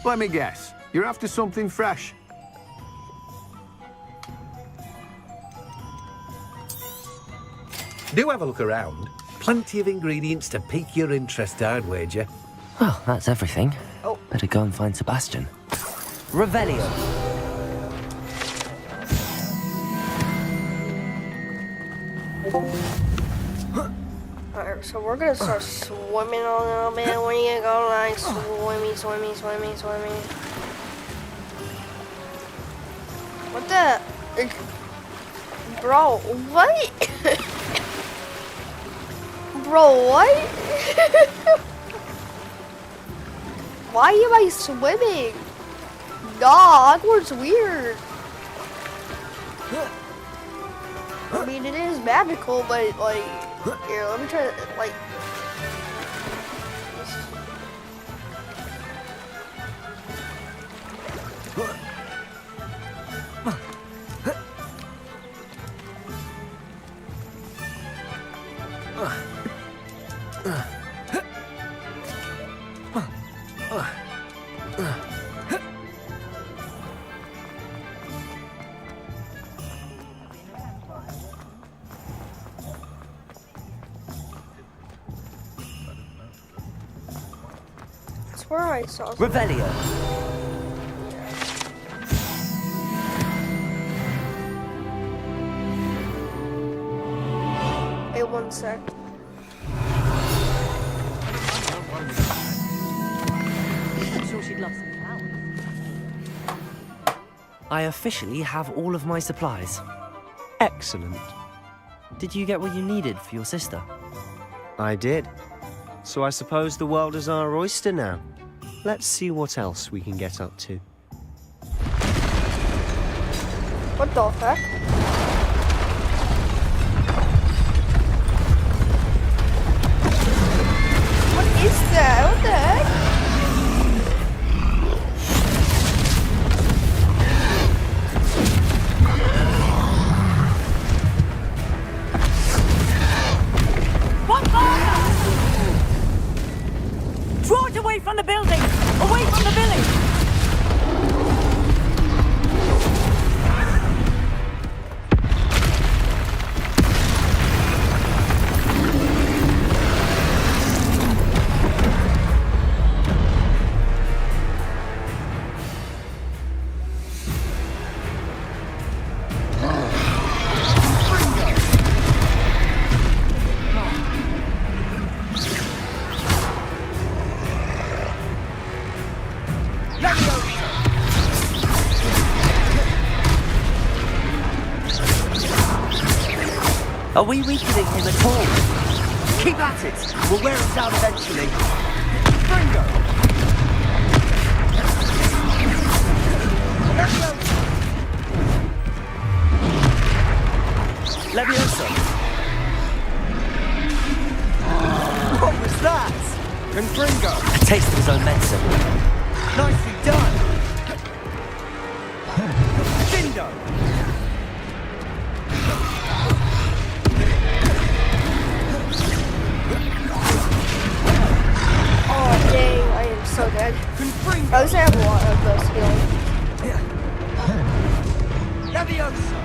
Let me guess. You're after something fresh. Do have a look around. Plenty of ingredients to pique your interest, I'd wager. Well, that's everything. Oh. Better go and find Sebastian. Revelio. Alright, so we're gonna start swimming a little bit. When you go like swimmy. What the? Bro, what? Bro, what? Why am I swimming? Nah, Hogwarts weird. I mean, it is magical, but like, here, let me try to, like, that's where I saw something. Revelio. Hey, one sec. I'm sure she'd love some flowers. I officially have all of my supplies. Excellent. Did you get what you needed for your sister? I did. So I suppose the world is our oyster now. Let's see what else we can get up to. What the heck? What is that? What the heck? Draw it away from the building! Away from the village! Are we weakening him at all? Keep at it. We'll wear him down eventually. Fringo! Levioso! What was that? Confringo! A taste of his own medicine. Nicely done! Findo! Oh dang, I am so dead. At least I have a lot of those healing. Levioso!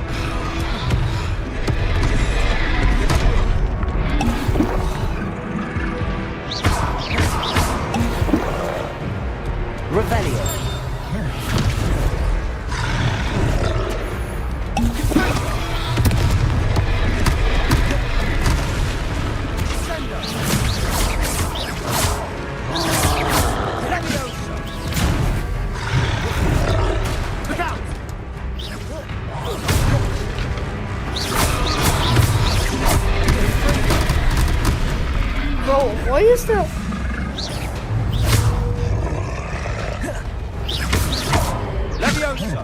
Revelio. Bro, what is the... Levioso!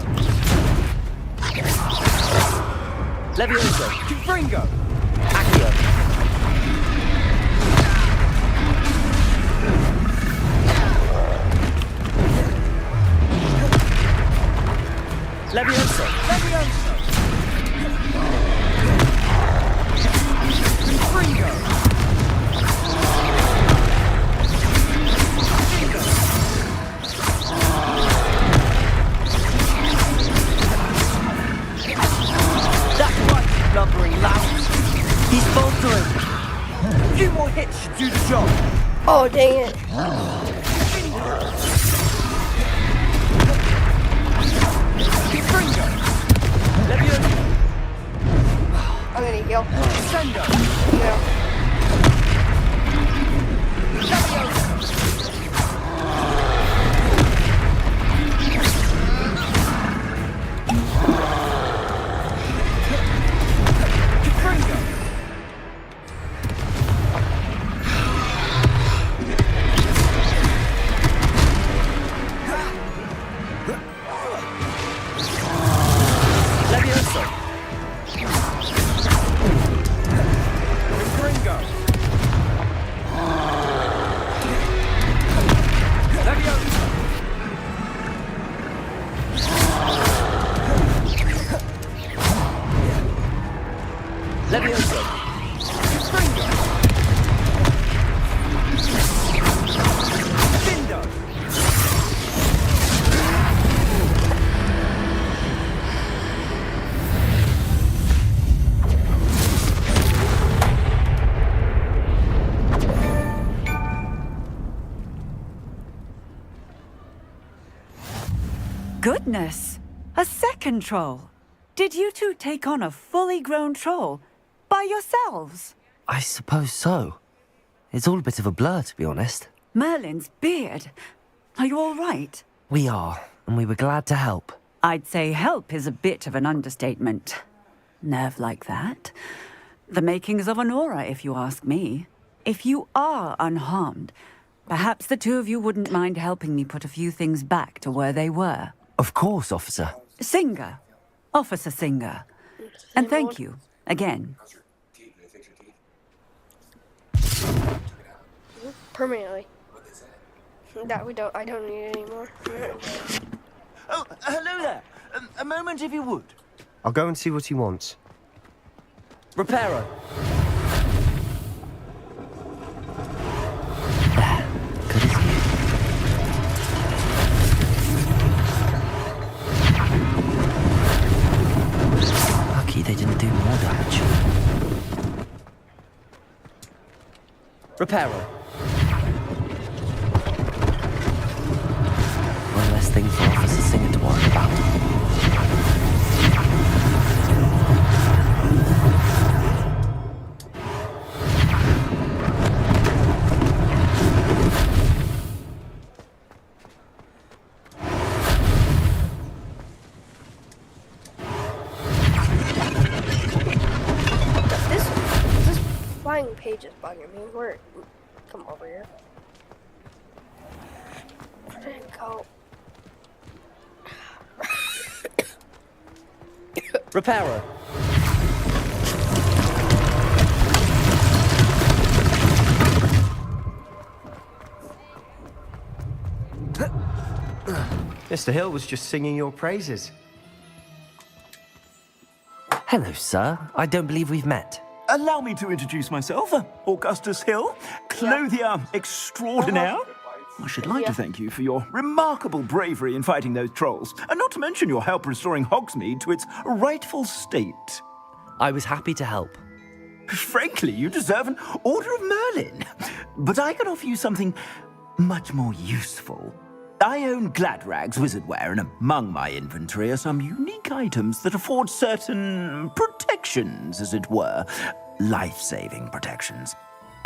Levioso. Confringo! Accio. Levioso. Levioso! Confringo! That's right, lumbering lout. He's faltering. A few more hits should do the job. Oh dang it. Confringo! Levioso. I'm gonna heal. Sendo! Yeah. Confringo! Levioso. Confringo! Levioso! Levioso. Confringo! Findo! Goodness! A second troll! Did you two take on a fully grown troll? By yourselves? I suppose so. It's all a bit of a blur, to be honest. Merlin's beard. Are you all right? We are, and we were glad to help. I'd say help is a bit of an understatement. Nerve like that. The makings of an aura, if you ask me. If you are unharmed, perhaps the two of you wouldn't mind helping me put a few things back to where they were. Of course, officer. Singer. Officer Singer. And thank you, again. Permanently. That I don't need it anymore. Oh, hello there. A moment if you would. I'll go and see what he wants. Reparo. Lucky they didn't do more damage. Reparo. One less thing for Officer Singer to worry about. This flying page is bugging me. Come over here. Where did it go? Reparo. Mr. Hill was just singing your praises. Hello, sir. I don't believe we've met. Allow me to introduce myself, Augustus Hill, clothier extraordinaire. I should like to thank you for your remarkable bravery in fighting those trolls, and not to mention your help restoring Hogsmeade to its rightful state. I was happy to help. Frankly, you deserve an Order of Merlin. But I can offer you something much more useful. I own Gladrag's wizardware, and among my inventory are some unique items that afford certain protections, as it were. Life-saving protections.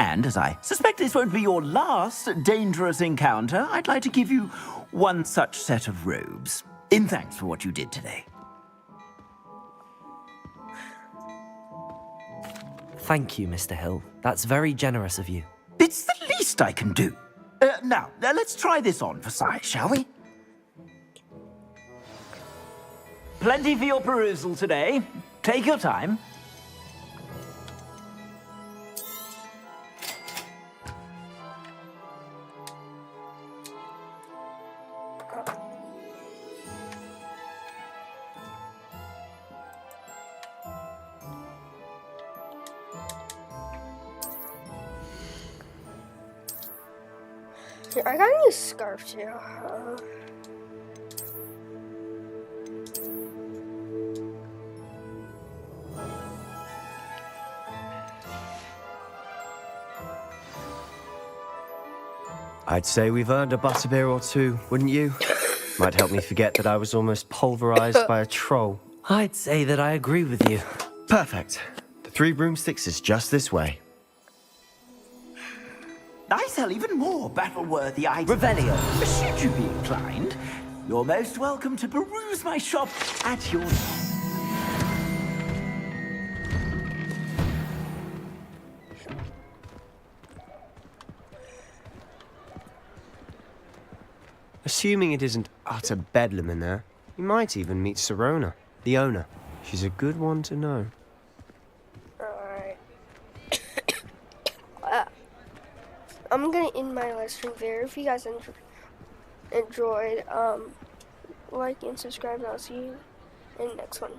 And as I suspect this won't be your last dangerous encounter, I'd like to give you one such set of robes, in thanks for what you did today. Thank you, Mr. Hill. That's very generous of you. It's the least I can do. Now, let's try this on for size, shall we? Plenty for your perusal today. Take your time. Here, I got a new scarf too. I'd say we've earned a butterbeer or two, wouldn't you? Might help me forget that I was almost pulverized by a troll. I'd say that I agree with you. Perfect. The 3 broomsticks is just this way. I sell even more battle-worthy items. Revelio. Should you be inclined, you're most welcome to peruse my shop at your... Assuming it isn't utter bedlam in there, you might even meet Serona, the owner. She's a good one to know. Alright. I'm gonna end my live stream there. If you guys enjoyed, like and subscribe, and I'll see you in the next one.